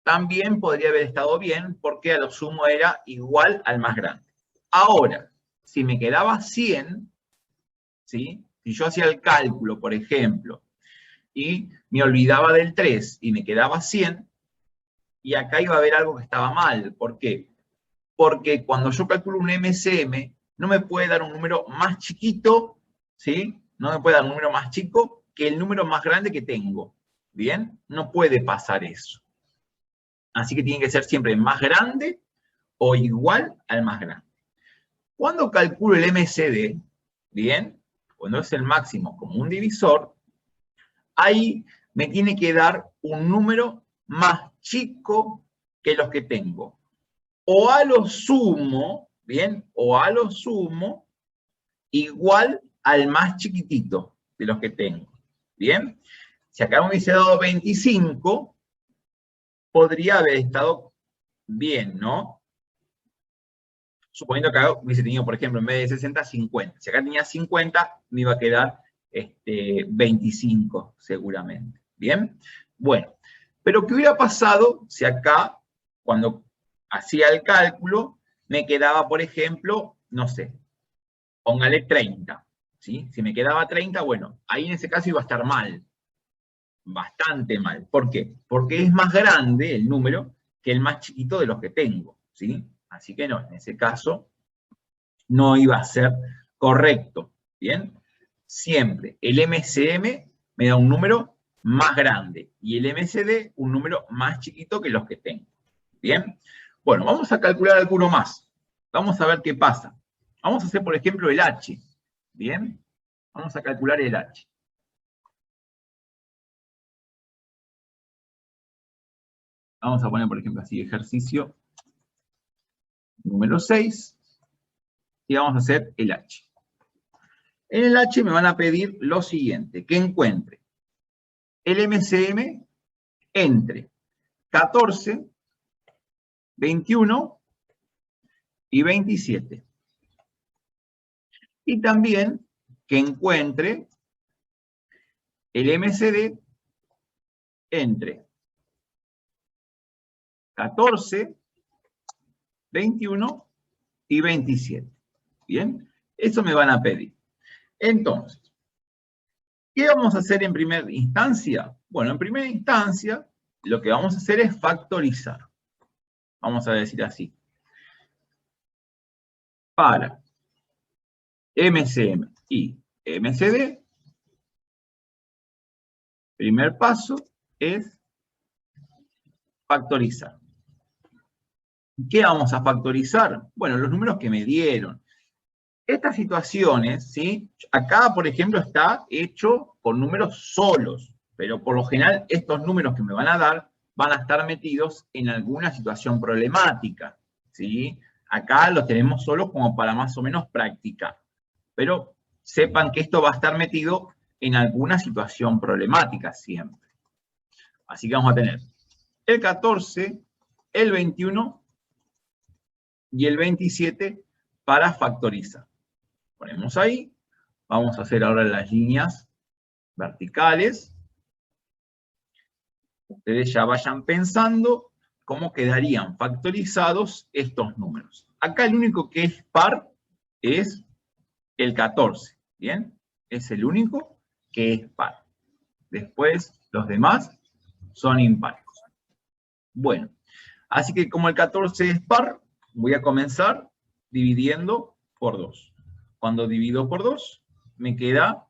también podría haber estado bien, porque a lo sumo era igual al más grande. Ahora, si me quedaba 100, ¿sí? Si yo hacía el cálculo, por ejemplo, y me olvidaba del 3 y me quedaba 100, y acá iba a haber algo que estaba mal. ¿Por qué? Porque cuando yo calculo un MCM, no me puede dar un número más chiquito, ¿sí? No me puede dar un número más chico que el número más grande que tengo. ¿Bien? No puede pasar eso. Así que tiene que ser siempre más grande o igual al más grande. Cuando calculo el MCD, ¿bien? Cuando es el máximo como un divisor, ahí me tiene que dar un número más chico que los que tengo. O a lo sumo, ¿bien? O a lo sumo, igual al más chiquitito de los que tengo. ¿Bien? Si acá me hubiese dado 25, podría haber estado bien, ¿no? Suponiendo que acá hubiese tenido, por ejemplo, en vez de 60, 50. Si acá tenía 50, me iba a quedar 25, seguramente. ¿Bien? Bueno, pero ¿qué hubiera pasado si acá, cuando hacía el cálculo, me quedaba, por ejemplo, no sé, póngale 30, ¿sí? Si me quedaba 30, bueno, ahí en ese caso iba a estar mal, bastante mal. ¿Por qué? Porque es más grande el número que el más chiquito de los que tengo, ¿sí? Así que no, en ese caso no iba a ser correcto, ¿bien? Siempre el MCM me da un número más grande y el MCD un número más chiquito que los que tengo, ¿bien? Bueno, vamos a calcular alguno más. Vamos a ver qué pasa. Vamos a hacer, por ejemplo, el H, ¿bien? Vamos a calcular el H. Vamos a poner, por ejemplo, así, ejercicio número 6, y vamos a hacer el H. En el H me van a pedir lo siguiente, que encuentre el MCM entre 14, 21 y 27. Y también que encuentre el MCD entre 14, 21 y 27. ¿Bien? Eso me van a pedir. Entonces, ¿qué vamos a hacer en primera instancia? Bueno, en primera instancia, lo que vamos a hacer es factorizar. Vamos a decir así. Para MCM y MCD, primer paso es factorizar. ¿Qué vamos a factorizar? Bueno, los números que me dieron. Estas situaciones, ¿sí? Acá, por ejemplo, está hecho con números solos, pero por lo general estos números que me van a dar van a estar metidos en alguna situación problemática, ¿sí? Acá los tenemos solos como para más o menos practicar, pero sepan que esto va a estar metido en alguna situación problemática siempre. Así que vamos a tener el 14, el 21 y el 27 para factorizar. Ponemos ahí, vamos a hacer ahora las líneas verticales. Ustedes ya vayan pensando cómo quedarían factorizados estos números. Acá el único que es par es el 14, ¿bien? Es el único que es par. Después, los demás son impares. Bueno, así que como el 14 es par, voy a comenzar dividiendo por 2. Cuando divido por 2, me queda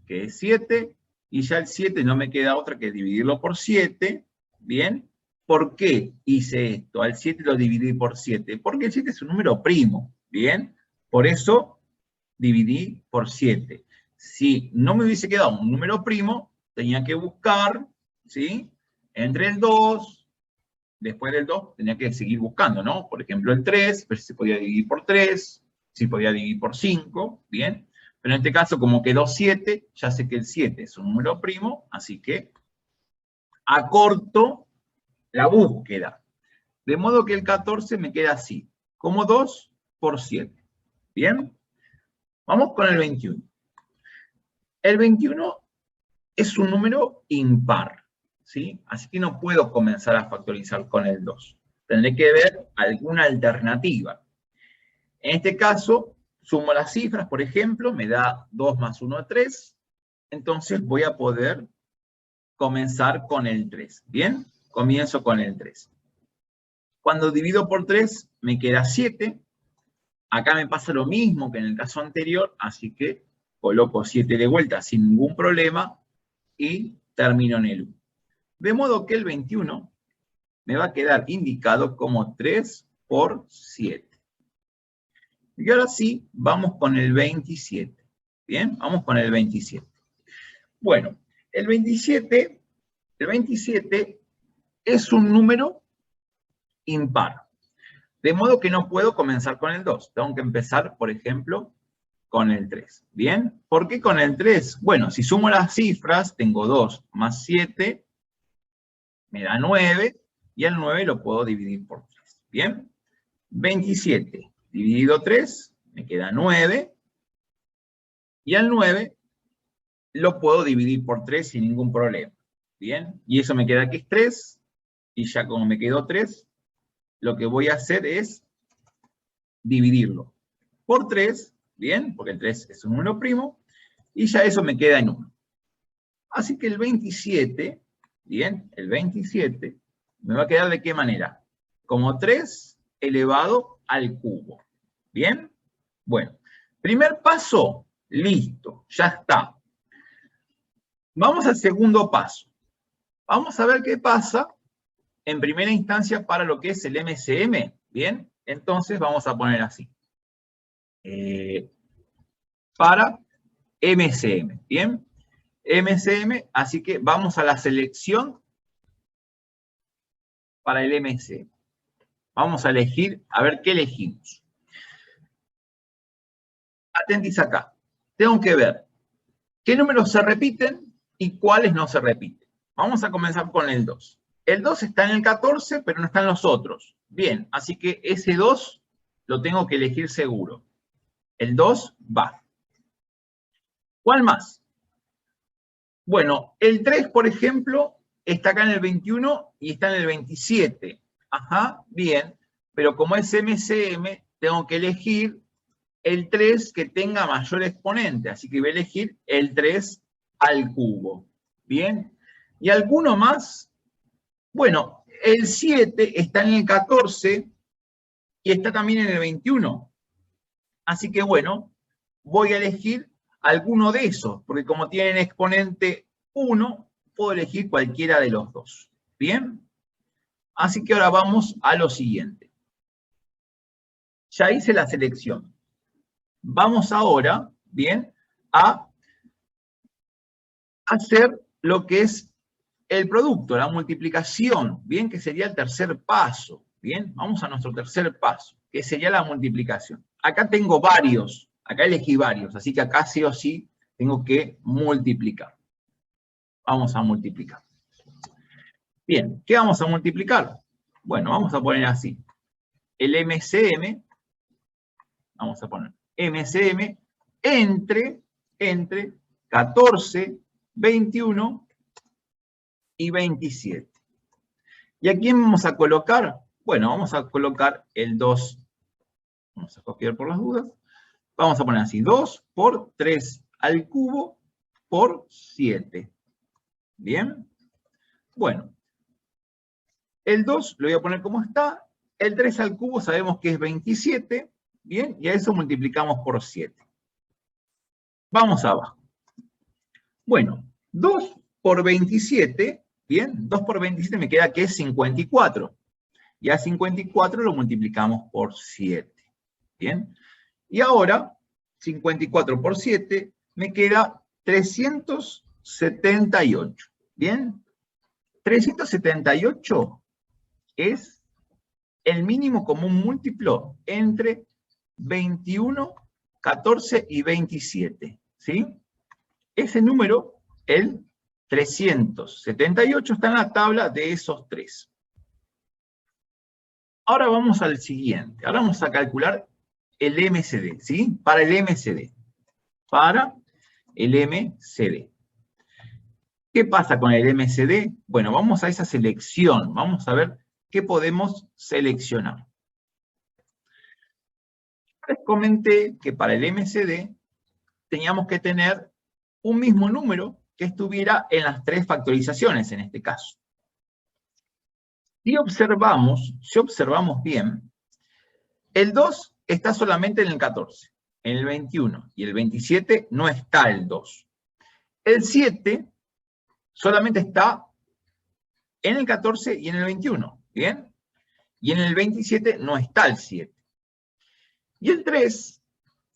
que es 7, y ya el 7 no me queda otra que dividirlo por 7, ¿bien? ¿Por qué hice esto? Al 7 lo dividí por 7, porque el 7 es un número primo, ¿bien? Por eso dividí por 7. Si no me hubiese quedado un número primo, tenía que buscar, ¿sí? Entre el 2, después del 2, tenía que seguir buscando, ¿no? Por ejemplo, el 3, ver si se podía dividir por 3, si podía dividir por 5, ¿bien? Pero en este caso, como quedó 7, ya sé que el 7 es un número primo, así que acorto la búsqueda. De modo que el 14 me queda así, como 2 por 7. ¿Bien? Vamos con el 21. El 21 es un número impar, ¿sí? Así que no puedo comenzar a factorizar con el 2. Tendré que ver alguna alternativa. En este caso, sumo las cifras, por ejemplo, me da 2 más 1, 3. Entonces voy a poder comenzar con el 3. ¿Bien? Comienzo con el 3. Cuando divido por 3, me queda 7. Acá me pasa lo mismo que en el caso anterior, así que coloco 7 de vuelta sin ningún problema y termino en el 1. De modo que el 21 me va a quedar indicado como 3 por 7. Y ahora sí, vamos con el 27. Bien, vamos con el 27. Bueno, el 27 es un número impar. De modo que no puedo comenzar con el 2. Tengo que empezar, por ejemplo, con el 3. ¿Bien? ¿Por qué con el 3? Bueno, si sumo las cifras, tengo 2 más 7, me da 9, y el 9 lo puedo dividir por 3. ¿Bien? 27 dividido 3, me queda 9, y el 9 lo puedo dividir por 3 sin ningún problema. ¿Bien? Y eso me queda que es 3, y ya como me quedó 3, lo que voy a hacer es dividirlo por 3, ¿bien? Porque el 3 es un número primo, y ya eso me queda en 1. Así que el 27, ¿bien? El 27 me va a quedar ¿de qué manera? Como 3 elevado al cubo. ¿Bien? Bueno, primer paso, listo, ya está. Vamos al segundo paso. Vamos a ver qué pasa en primera instancia para lo que es el MCM. ¿Bien? Entonces vamos a poner así. Para MCM. ¿Bien? MCM, así que vamos a la selección para el MCM. Vamos a elegir, a ver qué elegimos. Atentis acá. Tengo que ver qué números se repiten y cuáles no se repiten. Vamos a comenzar con el 2. El 2 está en el 14, pero no están los otros. Bien, así que ese 2 lo tengo que elegir seguro. El 2 va. ¿Cuál más? Bueno, el 3, por ejemplo, está acá en el 21 y está en el 27. Ajá, bien. Pero como es MCM, tengo que elegir el 3 que tenga mayor exponente. Así que voy a elegir el 3 al cubo. Bien. ¿Y alguno más? Bueno, el 7 está en el 14 y está también en el 21. Así que bueno, voy a elegir alguno de esos, porque como tienen exponente 1, puedo elegir cualquiera de los dos. ¿Bien? Así que ahora vamos a lo siguiente. Ya hice la selección. Vamos ahora, bien, a hacer lo que es el producto, la multiplicación, bien, que sería el tercer paso. Bien, vamos a nuestro tercer paso, que sería la multiplicación. Acá tengo varios, acá elegí varios, así que acá sí o sí tengo que multiplicar. Vamos a multiplicar. Bien, ¿qué vamos a multiplicar? Bueno, vamos a poner así. El MCM, vamos a poner MCM entre 14, 21 y 27. ¿Y a quién vamos a colocar? Bueno, vamos a colocar el 2. Vamos a copiar por las dudas. Vamos a poner así, 2 por 3 al cubo por 7. ¿Bien? Bueno, el 2 lo voy a poner como está. El 3 al cubo sabemos que es 27. Bien, y a eso multiplicamos por 7. Vamos abajo. Bueno, 2 por 27, bien, 2 por 27 me queda que es 54. Y a 54 lo multiplicamos por 7. Bien. Y ahora, 54 por 7, me queda 378. ¿Bien? 378 es el mínimo común múltiplo entre 21, 14 y 27. ¿Sí? Ese número, el 378, está en la tabla de esos tres. Ahora vamos al siguiente. Ahora vamos a calcular el MCD, ¿sí? Para el MCD. Para el MCD. ¿Qué pasa con el MCD? Bueno, vamos a esa selección. Vamos a ver qué podemos seleccionar. Les comenté que para el MCD teníamos que tener un mismo número que estuviera en las tres factorizaciones, en este caso. Si observamos bien, el 2 está solamente en el 14, en el 21, y el 27 no está el 2. El 7 solamente está en el 14 y en el 21, ¿bien? Y en el 27 no está el 7. Y el 3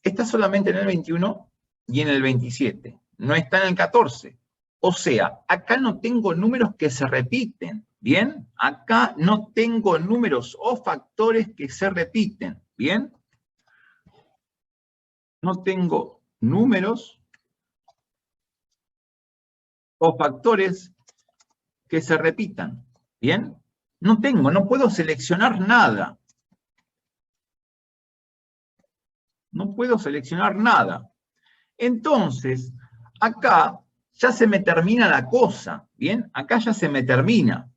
está solamente en el 21 y en el 27, no está en el 14. O sea, acá no tengo números que se repiten, ¿bien? Acá no tengo números o factores que se repiten, ¿bien? No tengo números o factores que se repitan, ¿bien? No puedo seleccionar nada. No puedo seleccionar nada. Entonces, acá ya se me termina la cosa, ¿bien? Acá ya se me termina.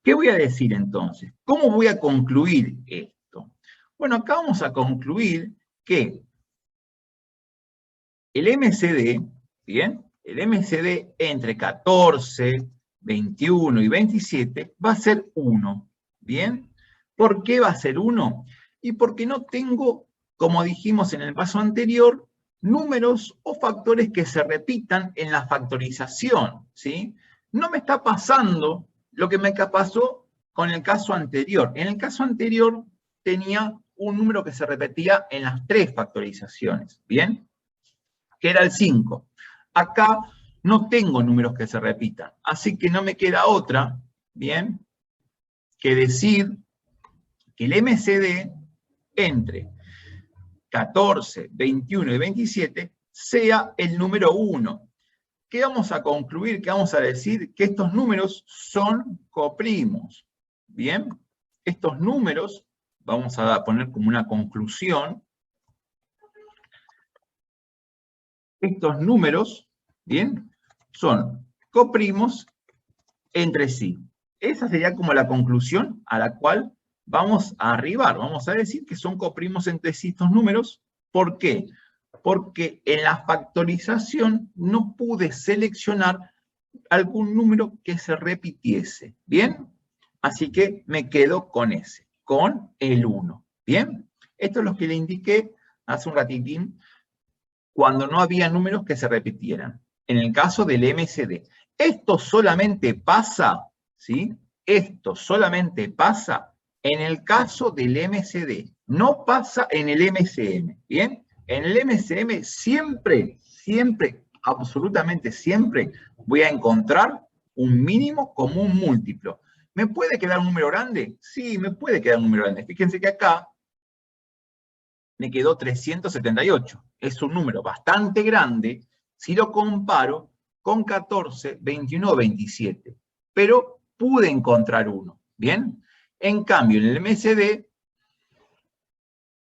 ¿Qué voy a decir entonces? ¿Cómo voy a concluir esto? Bueno, acá vamos a concluir que el MCD, ¿bien? El MCD entre 14, 21 y 27 va a ser 1, ¿bien? ¿Por qué va a ser 1? Y porque no tengo, como dijimos en el paso anterior, números o factores que se repitan en la factorización, ¿sí? No me está pasando lo que me pasó con el caso anterior. En el caso anterior tenía un número que se repetía en las tres factorizaciones, ¿bien? Que era el 5. Acá no tengo números que se repitan, así que no me queda otra, ¿bien?, que decir que el MCD entre 14, 21 y 27 sea el número 1. ¿Qué vamos a concluir? ¿Qué vamos a decir? Que estos números son coprimos. ¿Bien? Estos números, vamos a poner como una conclusión, estos números, ¿bien? Son coprimos entre sí. Esa sería como la conclusión a la cual vamos a arribar. Vamos a decir que son coprimos entre sí estos números. ¿Por qué? Porque en la factorización no pude seleccionar algún número que se repitiese. ¿Bien? Así que me quedo con ese, con el 1. ¿Bien? Esto es lo que le indiqué hace un ratitín cuando no había números que se repitieran. En el caso del MCD. Esto solamente pasa, ¿sí? Esto solamente pasa en el caso del MCD. No pasa en el MCM, ¿bien? En el MCM siempre, absolutamente siempre, voy a encontrar un mínimo como un múltiplo. ¿Me puede quedar un número grande? Sí, me puede quedar un número grande. Fíjense que acá me quedó 378. Es un número bastante grande si lo comparo con 14, 21 o 27. Pero pude encontrar uno, ¿bien? En cambio, en el MCD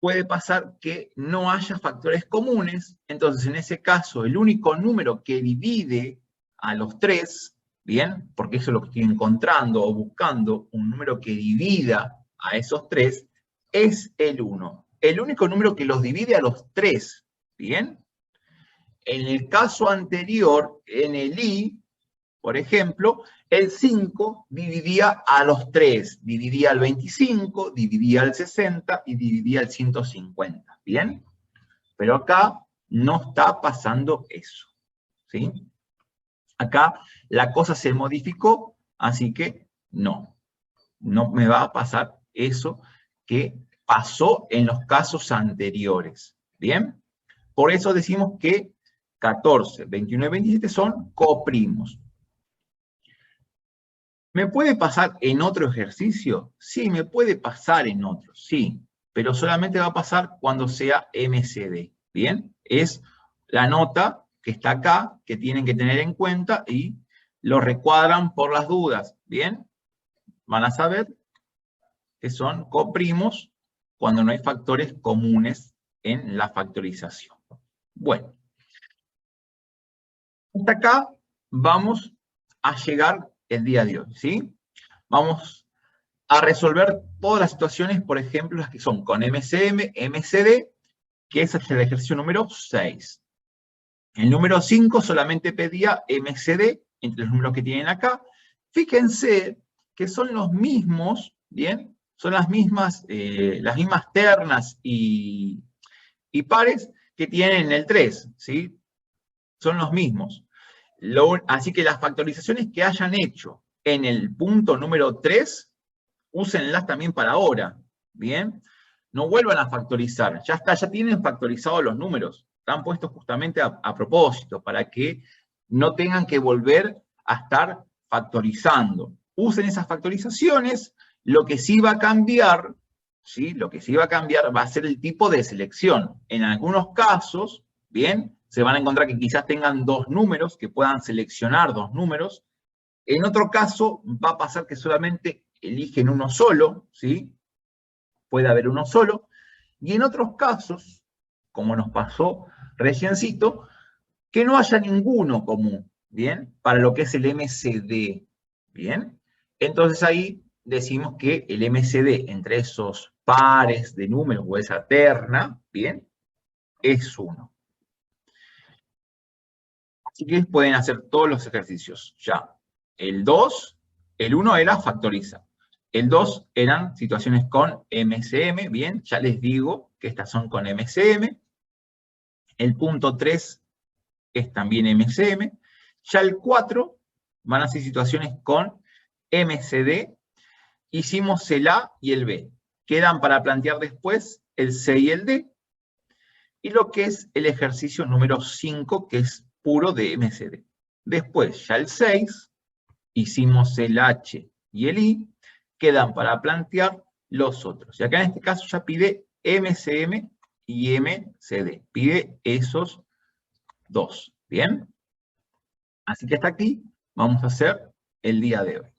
puede pasar que no haya factores comunes, entonces en ese caso el único número que divide a los 3, ¿bien? Porque eso es lo que estoy encontrando o buscando, un número que divida a esos 3, es el 1. El único número que los divide a los 3, ¿bien? En el caso anterior, en el I, por ejemplo, el 5 dividía a los 3, dividía al 25, dividía al 60 y dividía al 150, ¿bien? Pero acá no está pasando eso, ¿sí? Acá la cosa se modificó, así que no me va a pasar eso que pasó en los casos anteriores, ¿bien? Por eso decimos que 14, 21 y 27 son coprimos. ¿Me puede pasar en otro ejercicio? Sí, me puede pasar en otro, sí, pero solamente va a pasar cuando sea MCD, ¿bien? Es la nota que está acá, que tienen que tener en cuenta y lo recuadran por las dudas, ¿bien? Van a saber que son coprimos cuando no hay factores comunes en la factorización. Bueno, hasta acá vamos a llegar el día de hoy, ¿sí? Vamos a resolver todas las situaciones, por ejemplo, las que son con MCM, MCD, que ese es el ejercicio número 6. El número 5 solamente pedía MCD, entre los números que tienen acá. Fíjense que son los mismos, ¿bien? Son las mismas ternas y pares que tienen en el 3, ¿sí? Son los mismos. Así que las factorizaciones que hayan hecho en el punto número 3, úsenlas también para ahora, ¿bien? No vuelvan a factorizar, ya está, ya tienen factorizados los números, están puestos justamente a propósito, para que no tengan que volver a estar factorizando. Usen esas factorizaciones, lo que sí va a cambiar, ¿sí? Lo que sí va a cambiar va a ser el tipo de selección. En algunos casos, ¿bien? Se van a encontrar que quizás tengan dos números, que puedan seleccionar dos números. En otro caso, va a pasar que solamente eligen uno solo, ¿sí? Puede haber uno solo. Y en otros casos, como nos pasó reciencito, que no haya ninguno común, ¿bien? Para lo que es el MCD, ¿bien? Entonces ahí decimos que el MCD entre esos pares de números o esa terna, ¿bien? Es 1. Así que pueden hacer todos los ejercicios ya. El 2, el 1 era factoriza. El 2 eran situaciones con MCM, bien, ya les digo que estas son con MCM. El punto 3 es también MCM. Ya el 4 van a ser situaciones con MCD. Hicimos el A y el B. Quedan para plantear después el C y el D. Y lo que es el ejercicio número 5, que es puro de MCD. Después, ya el 6, hicimos el H y el I, quedan para plantear los otros. Y acá en este caso ya pide MCM y MCD. Pide esos dos, ¿bien? Así que hasta aquí vamos a hacer el día de hoy.